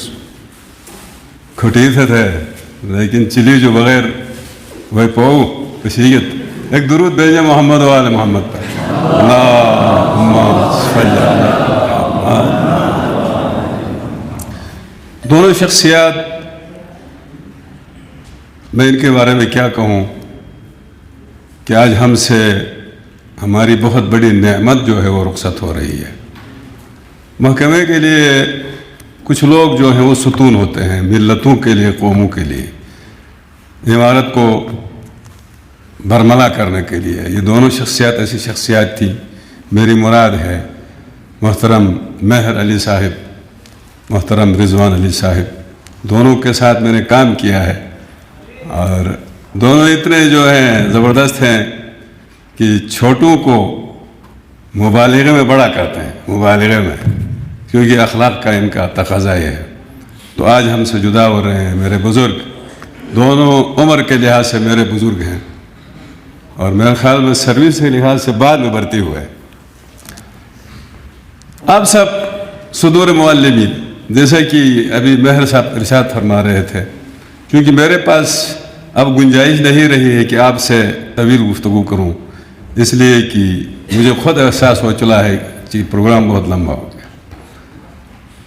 کھٹی تھے لیکن چلی جو بغیر وہی پاؤ تشریت. ایک درود بھیجے محمد و آل محمد پر. دونوں شخصیات، میں ان کے بارے میں کیا کہوں کہ آج ہم سے ہماری بہت بڑی نعمت جو ہے وہ رخصت ہو رہی ہے. محکمے کے لیے کچھ لوگ جو ہیں وہ ستون ہوتے ہیں، ملتوں کے لیے، قوموں کے لیے، عمارت کو برملا کرنے کے لیے. یہ دونوں شخصیات ایسی شخصیات تھیں. میری مراد ہے محترم مہر علی صاحب، محترم رضوان علی صاحب. دونوں کے ساتھ میں نے کام کیا ہے، اور دونوں اتنے جو ہیں زبردست ہیں کہ چھوٹوں کو مبالغے میں بڑا کرتے ہیں، مبالغے میں، کیونکہ اخلاق کا ان کا تقاضا یہ ہے. تو آج ہم سے جدا ہو رہے ہیں میرے بزرگ، دونوں عمر کے لحاظ سے میرے بزرگ ہیں، اور میرے خیال میں سروس کے لحاظ سے بعد میں بھرتی ہوئے. آپ سب صدور معلمین، جیسا کہ ابھی مہر صاحب ارشاد فرما رہے تھے، کیونکہ میرے پاس اب گنجائش نہیں رہی ہے کہ آپ سے طویل گفتگو کروں، اس لیے کہ مجھے خود احساس ہو چلا ہے کہ پروگرام بہت لمبا ہو گیا.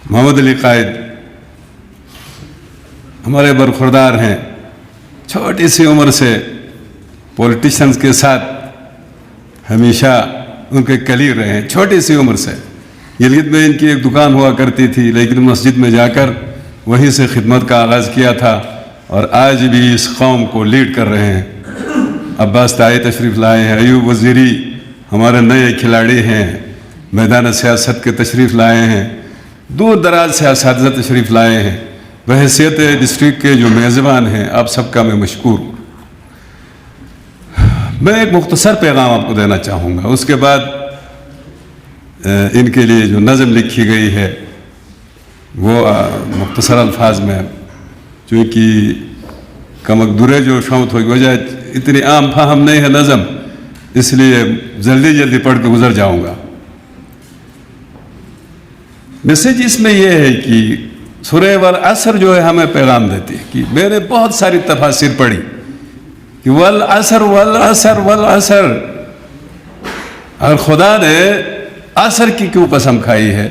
محمد علی قائد ہمارے برخوردار ہیں، چھوٹی سی عمر سے پولیٹیشنز کے ساتھ ہمیشہ ان کے کلیگ رہے ہیں. چھوٹی سی عمر سے گلگت میں ان کی ایک دکان ہوا کرتی تھی، لیکن مسجد میں جا کر وہیں سے خدمت کا آغاز کیا تھا، اور آج بھی اس قوم کو لیڈ کر رہے ہیں. عباس طائی تشریف لائے ہیں، ایوب وزیری ہمارے نئے کھلاڑی ہیں، میدان سیاست کے تشریف لائے ہیں، دور دراز سے اساتذہ تشریف لائے ہیں. بحیثیت ڈسٹرکٹ کے جو میزبان ہیں، آپ سب کا میں مشکور ہوں. میں ایک مختصر پیغام آپ کو دینا چاہوں گا، اس کے بعد ان کے لیے جو نظم لکھی گئی ہے وہ مختصر الفاظ میں، چونکہ کمکدورے جو شوت ہوئی وجہ اتنی عام فہم نہیں ہے نظم، اس لیے جلدی جلدی پڑھ کے گزر جاؤں گا. میسیج اس میں یہ ہے کہ سورہ والعصر جو ہے ہمیں پیغام دیتی ہے کہ میں نے بہت ساری تفاسیر پڑھی کہ والعصر والعصر والعصر، اور خدا نے عصر کی کیوں قسم کھائی ہے.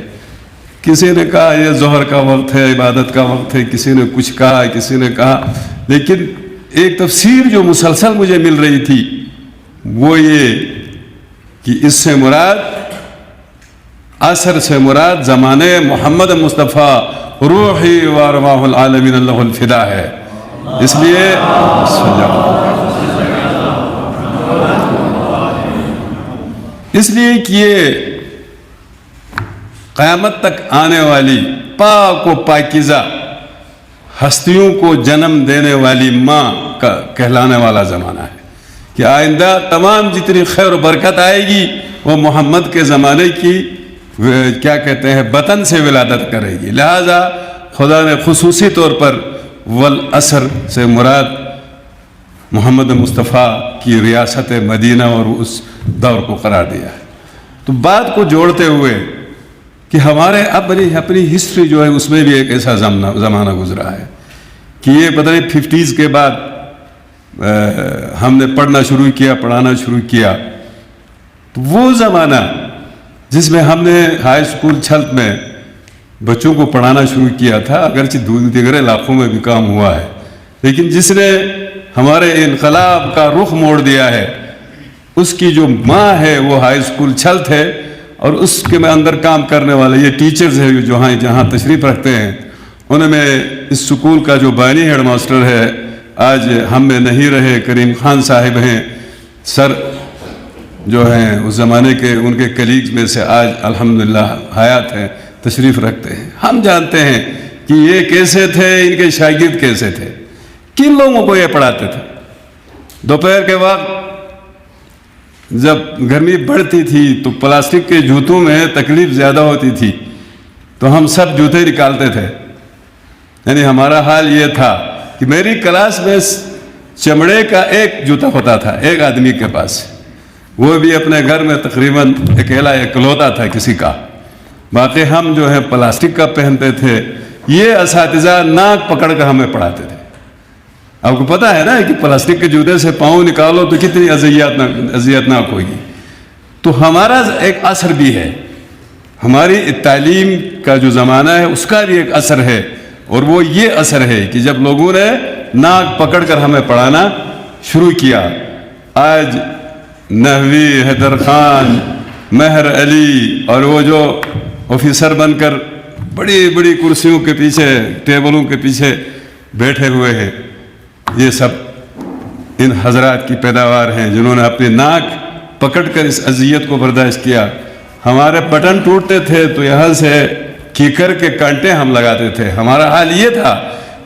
کسی نے کہا یہ ظہر کا وقت ہے، عبادت کا وقت ہے، کسی نے کچھ کہا، کسی نے کہا، لیکن ایک تفسیر جو مسلسل مجھے مل رہی تھی وہ یہ کہ اس سے مراد، عصر سے مراد زمانے محمد مصطفیٰ روحی و ارواح العالمین اللہ الفدا ہے. اس لیے کہ یہ قیامت تک آنے والی پاک و پاکیزہ ہستیوں کو جنم دینے والی ماں کا کہلانے والا زمانہ ہے کہ آئندہ تمام جتنی خیر و برکت آئے گی وہ محمد کے زمانے کی کیا کہتے ہیں بطن سے ولادت کرے گی. لہذا خدا نے خصوصی طور پر والعصر سے مراد محمد مصطفیٰ کی ریاست مدینہ اور اس دور کو قرار دیا ہے. تو بات کو جوڑتے ہوئے کہ ہمارے اپنی ہسٹری جو ہے اس میں بھی ایک ایسا زمانہ گزرا ہے کہ یہ پتہ نہیں 50s کے بعد ہم نے پڑھنا شروع کیا، پڑھانا شروع کیا. تو وہ زمانہ جس میں ہم نے ہائی اسکول چھلت میں بچوں کو پڑھانا شروع کیا تھا، اگرچہ دیگر علاقوں میں بھی کام ہوا ہے، لیکن جس نے ہمارے انقلاب کا رخ موڑ دیا ہے اس کی جو ماں ہے وہ ہائی اسکول چھل تھے، اور اس کے میں اندر کام کرنے والے یہ ٹیچرز ہیں جو جہاں تشریف رکھتے ہیں، ان میں اس اسکول کا جو بانی ہیڈ ماسٹر ہے آج ہم میں نہیں رہے، کریم خان صاحب ہیں، سر جو ہیں اس زمانے کے ان کے کلیگز میں سے آج الحمدللہ حیات ہیں، تشریف رکھتے ہیں۔ ہم جانتے ہیں کہ یہ کیسے تھے، ان کے شاگرد کیسے تھے، کن لوگوں کو یہ پڑھاتے تھے۔ دوپہر کے وقت جب گرمی بڑھتی تھی تو پلاسٹک کے جوتوں میں تکلیف زیادہ ہوتی تھی، تو ہم سب جوتے نکالتے تھے۔ یعنی ہمارا حال یہ تھا کہ میری کلاس میں چمڑے کا ایک جوتا ہوتا تھا ایک آدمی کے پاس، وہ بھی اپنے گھر میں تقریباً اکیلا اکلوتا تھا کسی کا، باقی ہم جو ہے پلاسٹک کا پہنتے تھے۔ یہ اساتذہ ناک پکڑ کر ہمیں پڑھاتے تھے۔ آپ کو پتہ ہے نا کہ پلاسٹک کے جوتے سے پاؤں نکالو تو کتنی اذیتناک ہوگی۔ تو ہمارا ایک اثر بھی ہے، ہماری تعلیم کا جو زمانہ ہے اس کا بھی ایک اثر ہے، اور وہ یہ اثر ہے کہ جب لوگوں نے ناک پکڑ کر ہمیں پڑھانا شروع کیا۔ آج نحوی، حیدر خان، مہر علی اور وہ جو آفیسر بن کر بڑی بڑی کرسیوں کے پیچھے، ٹیبلوں کے پیچھے بیٹھے ہوئے ہیں، یہ سب ان حضرات کی پیداوار ہیں جنہوں نے اپنی ناک پکڑ کر اس اذیت کو برداشت کیا۔ ہمارے بٹن ٹوٹتے تھے تو یہاں سے کیکر کے کانٹے ہم لگاتے تھے۔ ہمارا حال یہ تھا۔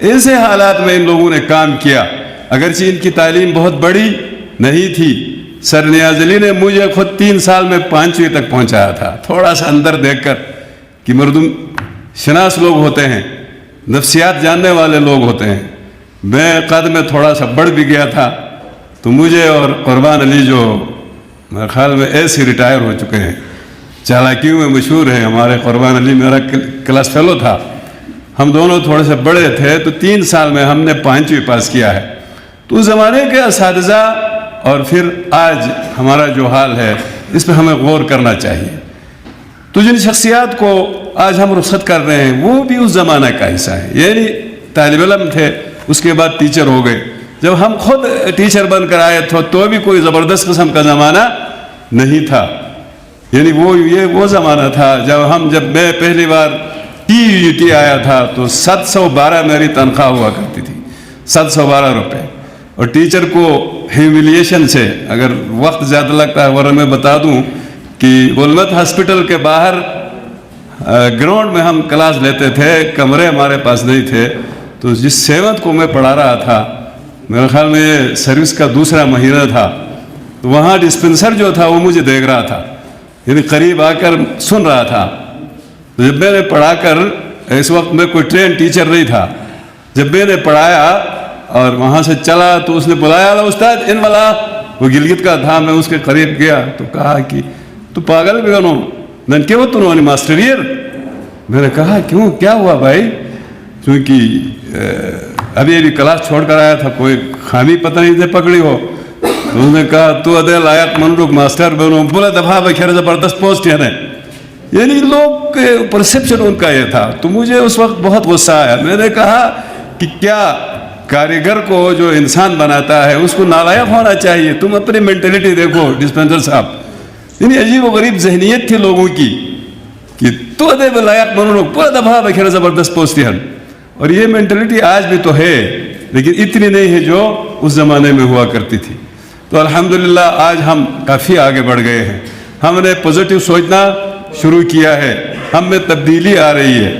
ایسے حالات میں ان لوگوں نے کام کیا، اگرچہ ان کی تعلیم بہت بڑی نہیں تھی۔ سر نیاز علی نے مجھے خود 3 سال میں 5ویں تک پہنچایا تھا، تھوڑا سا اندر دیکھ کر کہ مردم شناس لوگ ہوتے ہیں، نفسیات جاننے والے لوگ ہوتے ہیں۔ میں قد میں تھوڑا سا بڑھ بھی گیا تھا، تو مجھے اور قربان علی جو میرے خیال میں ایسے ریٹائر ہو چکے ہیں، چالاکیوں میں مشہور ہے، ہمارے قربان علی میرا کلاس فیلو تھا، ہم دونوں تھوڑے سے بڑے تھے، تو 3 سال میں ہم نے 5ویں پاس کیا ہے۔ تو اس زمانے کے اساتذہ اور پھر آج ہمارا جو حال ہے اس پہ ہمیں غور کرنا چاہیے۔ تو جن شخصیات کو آج ہم رخصت کر رہے ہیں وہ بھی اس زمانہ کا حصہ ہے، یعنی طالب علم تھے، اس کے بعد ٹیچر ہو گئے۔ جب ہم خود ٹیچر بن کر آئے تھے تو بھی کوئی زبردست قسم کا زمانہ نہیں تھا، یعنی وہ زمانہ تھا جب میں پہلی بار TUT آیا تھا تو 712 میری تنخواہ ہوا کرتی تھی، 712 روپے۔ اور ٹیچر کو ہیوملیشن سے، اگر وقت زیادہ لگتا ہے ورنہ میں بتا دوں کہ غلمت ہاسپٹل کے باہر گراؤنڈ میں ہم کلاس لیتے تھے، کمرے ہمارے پاس نہیں تھے، تو جس 7th کو میں پڑھا رہا تھا، میرے خیال میں یہ سروس کا دوسرا مہینہ تھا، تو وہاں ڈسپنسر جو تھا وہ مجھے دیکھ رہا تھا، یعنی قریب آ کر سن رہا تھا۔ تو جب میں نے پڑھا کر، اس وقت میں کوئی ٹرین ٹیچر نہیں تھا، جب میں نے پڑھایا اور وہاں سے چلا تو اس نے بلایا، استاد ان والا، وہ گلگت کا تھا، میں اس کے قریب گیا تو کہا کہ تو پاگل بھی بنو نن کے وہ تو ماسٹر ایئر۔ میں نے کہا کیوں، کیا ہوا بھائی؟ کیونکہ ابھی کلاس چھوڑ کر آیا تھا، کوئی خامی پتہ نہیں تھے پکڑی ہو۔ تو اس نے کہا تو ادے لائق منروک ماسٹر بنو، بولا دفعہ بخیر زبردست پوسٹ ہے، یعنی لوگ کے پرسیپشن ان کا یہ تھا۔ تو مجھے اس وقت بہت غصہ آیا، میں نے کہا کہ کیا کاریگر کو جو انسان بناتا ہے اس کو نالائق ہونا چاہیے؟ تم اپنی مینٹلٹی دیکھو ڈسپنسر صاحب، یعنی عجیب و غریب ذہنیت تھی لوگوں کی کہ تو ادے لائق بنو، پورا دفعہ بخیر زبردست پوستی ہے۔ اور یہ مینٹلٹی آج بھی تو ہے، لیکن اتنی نہیں ہے جو اس زمانے میں ہوا کرتی تھی۔ تو الحمدللہ آج ہم کافی آگے بڑھ گئے ہیں، ہم نے پوزیٹیو سوچنا شروع کیا ہے، ہم میں تبدیلی آ رہی ہے۔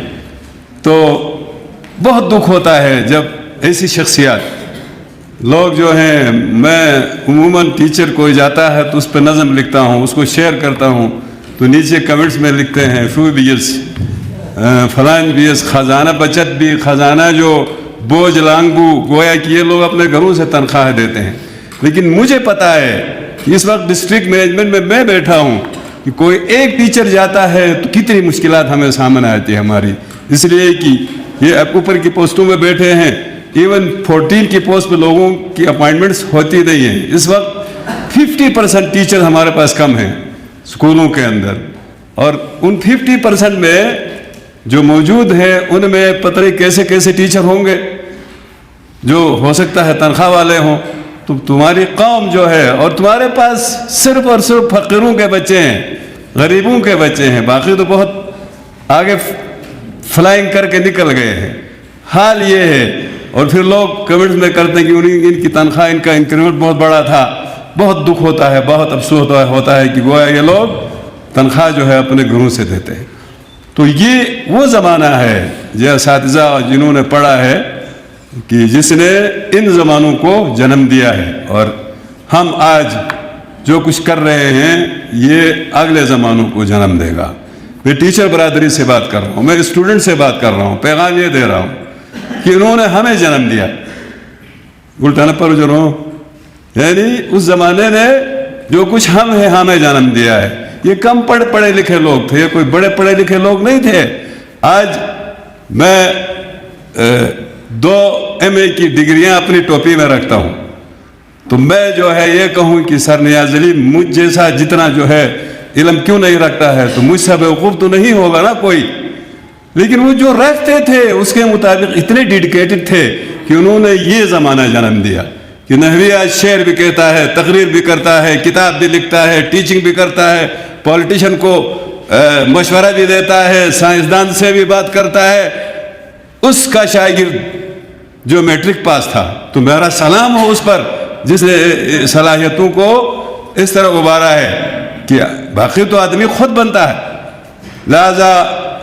تو بہت دکھ ہوتا ہے جب ایسی شخصیات لوگ جو ہیں، میں عموماً ٹیچر کوئی جاتا ہے تو اس پہ نظم لکھتا ہوں، اس کو شیئر کرتا ہوں، تو نیچے کمنٹس میں لکھتے ہیں فو بیس فلان بیس خزانہ بچت بھی، خزانہ جو بوجھ لانگو، گویا کہ یہ لوگ اپنے گھروں سے تنخواہ دیتے ہیں۔ لیکن مجھے پتہ ہے کہ اس وقت ڈسٹرکٹ مینجمنٹ میں بیٹھا ہوں کہ کوئی ایک ٹیچر جاتا ہے تو کتنی مشکلات ہمیں سامنے آتی ہے ہماری، اس لیے کہ یہ اوپر کی پوسٹوں میں بیٹھے ہیں، ایون 14 کی پوسٹ پہ لوگوں کی اپائنٹمنٹس ہوتی نہیں ہیں۔ اس وقت 50% ٹیچر ہمارے پاس کم ہیں اسکولوں کے اندر، اور ان 50% میں جو موجود ہیں ان میں پتہ نہیں کیسے کیسے ٹیچر ہوں گے جو ہو سکتا ہے تنخواہ والے ہوں، تو تمہاری قوم جو ہے اور تمہارے پاس صرف اور صرف فقیروں کے بچے ہیں, غریبوں کے بچے ہیں, باقی تو بہت آگے فلائنگ کر کے نکل گئے ہیں. حال یہ ہے. اور پھر لوگ کمنٹس میں کرتے ہیں کہ ان کی تنخواہ, ان کا انکریمنٹ بہت بڑا تھا. بہت دکھ ہوتا ہے, بہت افسوس ہوتا ہے کہ گویا یہ لوگ تنخواہ جو ہے اپنے گھروں سے دیتے ہیں. تو یہ وہ زمانہ ہے جو اساتذہ جنہوں نے پڑھا ہے کہ جس نے ان زمانوں کو جنم دیا ہے, اور ہم آج جو کچھ کر رہے ہیں یہ اگلے زمانوں کو جنم دے گا. میں ٹیچر برادری سے بات کر رہا ہوں, میں اسٹوڈنٹ سے بات کر رہا ہوں, پیغام یہ دے رہا ہوں کہ انہوں نے ہمیں جنم دیا. الٹانا پر جو یعنی اس زمانے نے جو کچھ ہم ہیں ہمیں جنم دیا ہے. یہ کم پڑھے لکھے لوگ تھے, کوئی بڑے پڑھے لکھے لوگ نہیں تھے. آج میں 2 MA کی ڈگریاں اپنی ٹوپی میں رکھتا ہوں, تو میں جو ہے یہ کہوں کہ سر نیاز علی مجھ جیسا جتنا جو ہے علم کیوں نہیں رکھتا ہے, تو مجھ سے بیوقوف تو نہیں ہوگا نا کوئی. لیکن وہ جو رکھتے تھے اس کے مطابق اتنے ڈیڈیکیٹڈ تھے کہ انہوں نے یہ زمانہ جنم دیا کہ نحوی آج شعر بھی کہتا ہے, تقریر بھی کرتا ہے, کتاب بھی لکھتا ہے, ٹیچنگ بھی کرتا ہے, پولیٹیشین کو مشورہ بھی دیتا ہے, سائنسدان سے بھی بات کرتا ہے. اس کا شاگرد جو میٹرک پاس تھا, تو میرا سلام ہو اس پر جس نے صلاحیتوں کو اس طرح ابھارا ہے کہ باقی تو آدمی خود بنتا ہے. لہذا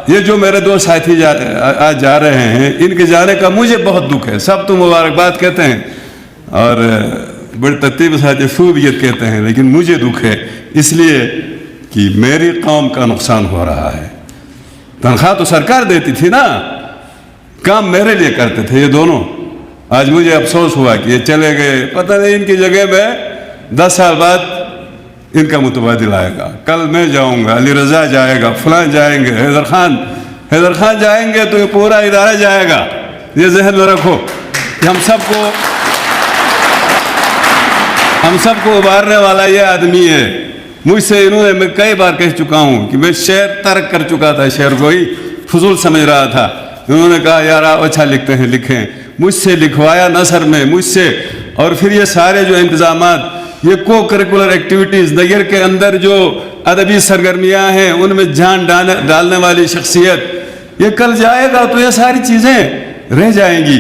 یہ جو میرے 2 ساتھی آج جا رہے ہیں, ان کے جانے کا مجھے بہت دکھ ہے. سب تو مبارکباد کہتے ہیں اور بڑی ترتیب سے خوبیت کہتے ہیں, لیکن مجھے دکھ ہے اس لیے کہ میری قوم کا نقصان ہو رہا ہے. تنخواہ تو سرکار دیتی تھی نا, کام میرے لیے کرتے تھے یہ دونوں. آج مجھے افسوس ہوا کہ یہ چلے گئے, پتہ نہیں ان کی جگہ میں 10 سال بعد ان کا متبادل آئے گا. کل میں جاؤں گا, علی رضا جائے گا, فلان جائیں گے, حیدر خان جائیں گے, تو یہ پورا ادارہ جائے گا. یہ ذہن میں رکھو کہ ہم سب کو ابھارنے والا یہ آدمی ہے. مجھ سے انہوں نے, میں کئی بار کہہ چکا ہوں کہ میں شعر ترک کر چکا تھا, شعر کو ہی فضول سمجھ رہا تھا. انہوں نے کہا یار آپ اچھا لکھتے ہیں, لکھیں. مجھ سے لکھوایا نثر میں, مجھ سے. اور پھر یہ سارے جو انتظامات, یہ کو کریکولر ایکٹیویٹیز, نگر کے اندر جو ادبی سرگرمیاں ہیں ان میں جان ڈالنے والی شخصیت, یہ کل جائے گا تو یہ ساری چیزیں رہ جائیں گی.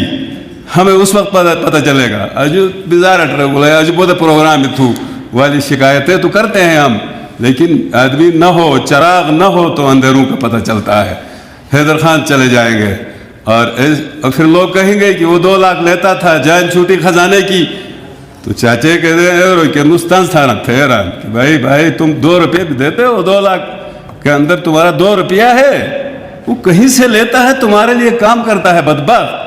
ہمیں اس وقت پتہ چلے گا. اجو بیزار اٹھ رہے اجو بہت پروگرام تھو والی شکایتیں تو کرتے ہیں ہم, لیکن آدمی نہ ہو, چراغ نہ ہو تو اندھیروں کا پتہ چلتا ہے. حیدر خان چلے جائیں گے اور پھر لوگ کہیں گے کہ وہ 2 لاکھ لیتا تھا جان چھوٹی خزانے کی. تو چاچے کہتے ہیں کہ ہندوستان تھا نا تھے حیران کہ بھائی تم 2 روپے بھی دیتے ہو, 2 لاکھ کے اندر تمہارا 2 روپیہ ہے, وہ کہیں سے لیتا ہے, تمہارے لیے کام کرتا ہے. بدبخت.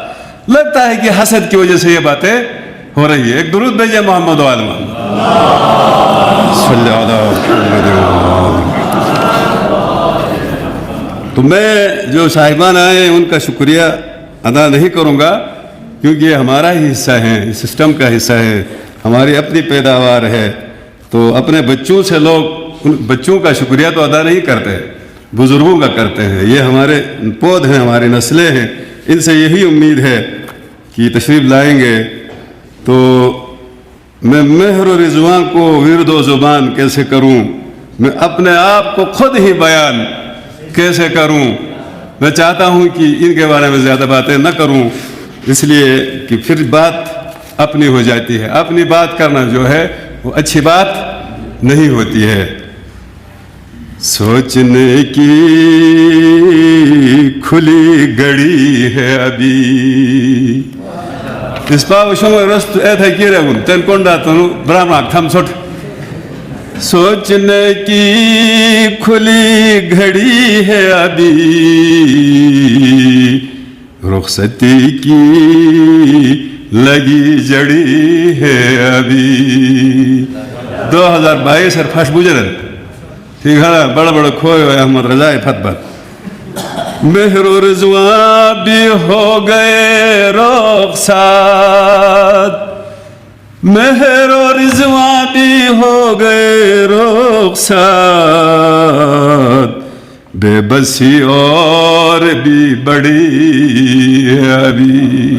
لگتا ہے کہ حسد کی وجہ سے یہ باتیں ہو رہی ہے. ایک درود بھیجیں محمد و آل محمد صلی اللہ علیہ وسلم. تو میں جو صاحبان آئے ان کا شکریہ ادا نہیں کروں گا, کیونکہ یہ ہمارا ہی حصہ ہے, سسٹم کا حصہ ہے, ہماری اپنی پیداوار ہے. تو اپنے بچوں سے لوگ بچوں کا شکریہ تو ادا نہیں کرتے, بزرگوں کا کرتے ہیں. یہ ہمارے پود ہیں, ہماری نسلیں ہیں, ان سے یہی امید ہے کہ تشریف لائیں گے. تو میں مہر و رضوان کو ورد و زبان کیسے کروں, میں اپنے آپ کو خود ہی بیان کیسے کروں. میں چاہتا ہوں کہ ان کے بارے میں زیادہ باتیں نہ کروں, اس لیے کہ پھر بات اپنی ہو جاتی ہے. اپنی بات کرنا جو ہے وہ اچھی بات نہیں ہوتی ہے. سوچنے کی کھلی گڑی ہے ابھی اس پاوشوں میں رست ایتھا کی رہوں تنکونڈا تنو براماک تھم سوٹ. سوچنے کی کھلی گھڑی ہے ابھی, رخصتی کی لگی جڑی ہے ابھی. 2022 اور فش گزرن ٹھیک ہے, بڑا بڑا کھوئے ہوئے احمد رضا فتبت. مہر و رضوان بھی ہو گئے رخصت, مہر و رضوان بھی ہو گئے رخصت, بے بسی اور بھی بڑی ہے ابھی.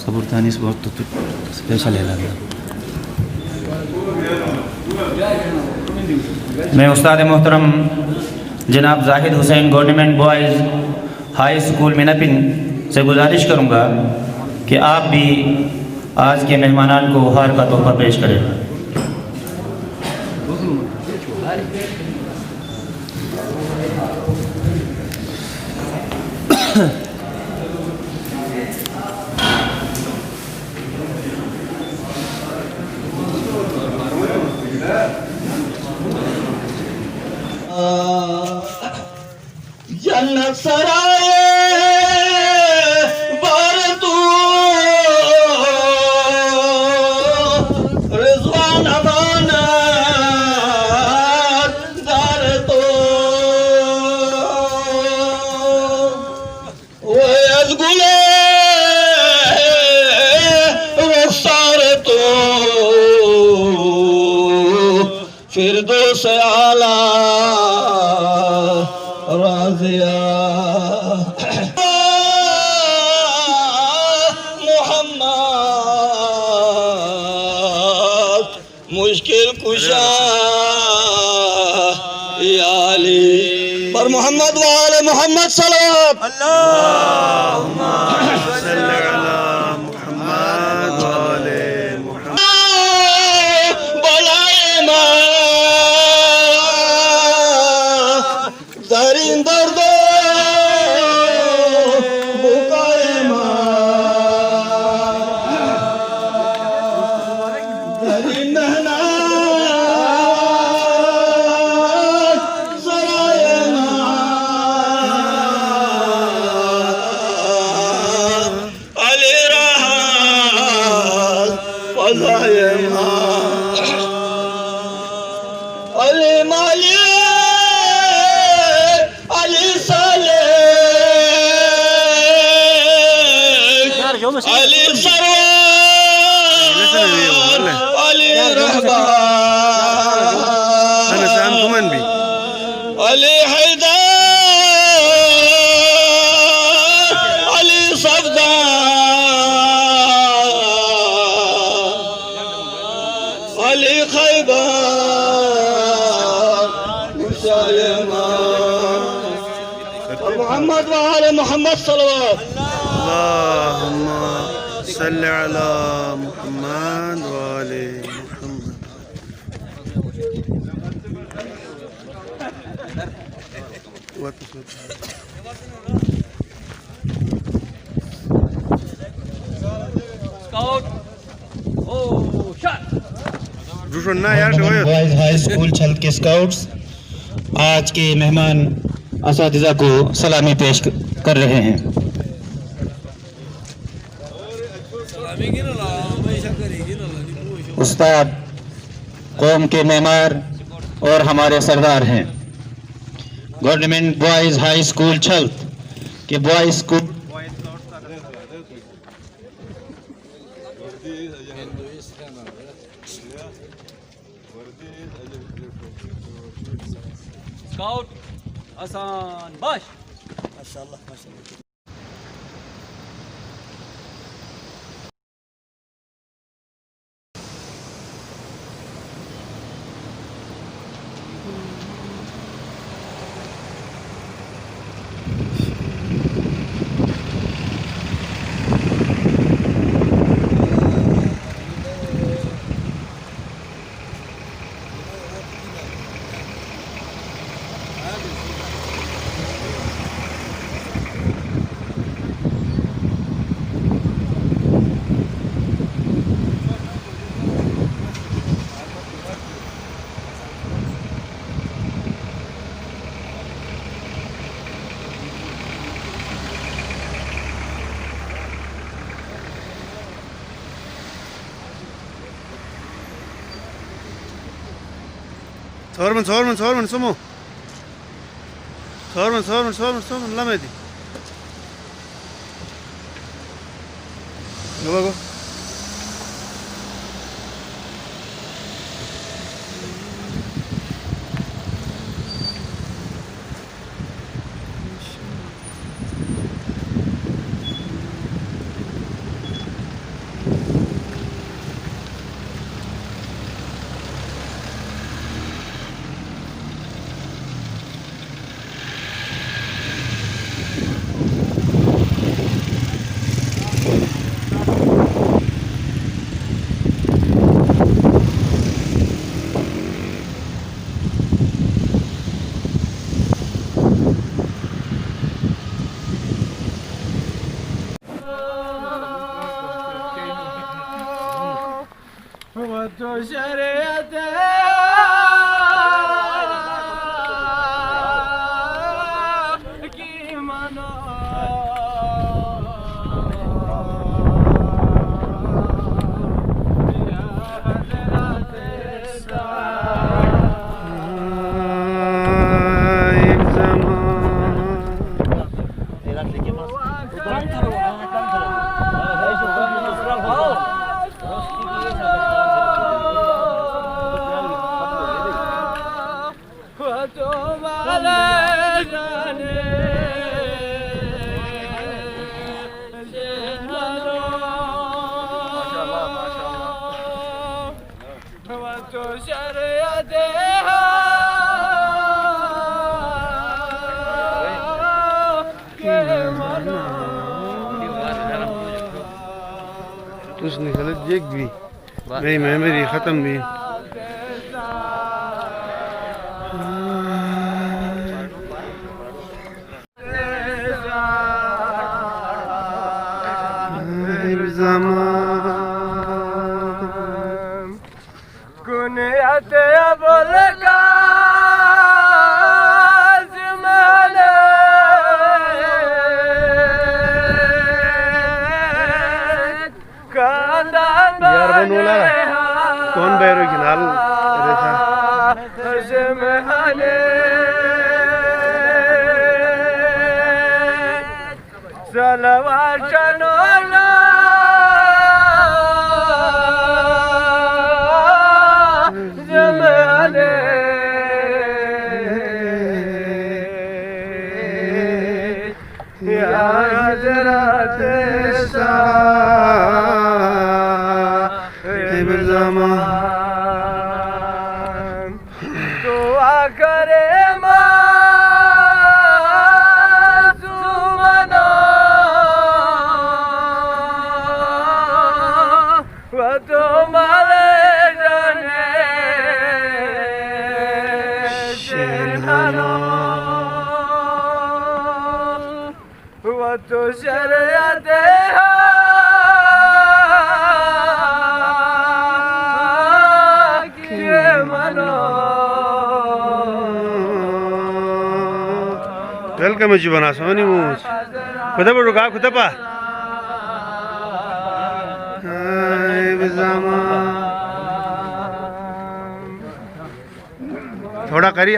صبر ثاني صبر ليش عليه لگا میں استاد محترم جناب زاہد حسین گورنمنٹ بوائز ہائی اسکول میناپن سے گزارش کروں گا کہ آپ بھی آج کے مہمانان کو ہار کا تحفہ پیش کریں. جنت سرائے بار تو رضوان امانت دار تو ویز گلے رخسار تو فردوس اعلیٰ راضیہ محمد مشکل کشا یا علی پر محمد وآل محمد صلوات اللہم صلی علی محمد وآل محمد بلائے ماں درین درد بکائے ماں درین نہنا سرائے ماں علی رہا فضائے ماں علی مالی علی سرور علی رہبان علی حیدر علی صفدان علی خیبر محمد وآل محمد صلوات اللهم صل على محمد وآل محمد. بوائز ہائی اسکول چھلت کے اسکاؤٹس آج کے مہمان اساتذہ کو سلامی پیش کر رہے ہیں. استاد قوم کے معمار اور ہمارے سردار ہیں. گورنمنٹ بوائز ہائی اسکول چھلت کے بوائز اسکول اسکاؤٹ حسن باش ماشاءاللہ ماشاءاللہ. صور من سمو صور من لمدي go. اس نے غلط دیکھ بھی میری میموری ختم بھی یار بنولا کون بیرو گنال رہتا Welcome to Bana Sony Moose. Kuda ba ruka kuda ba. Thoda kari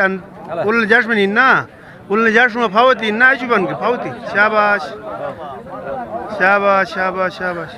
ul jashman inna. Ul jashman phawati inna achu ban ke phawati. Shabash. Shabash shabash shabash.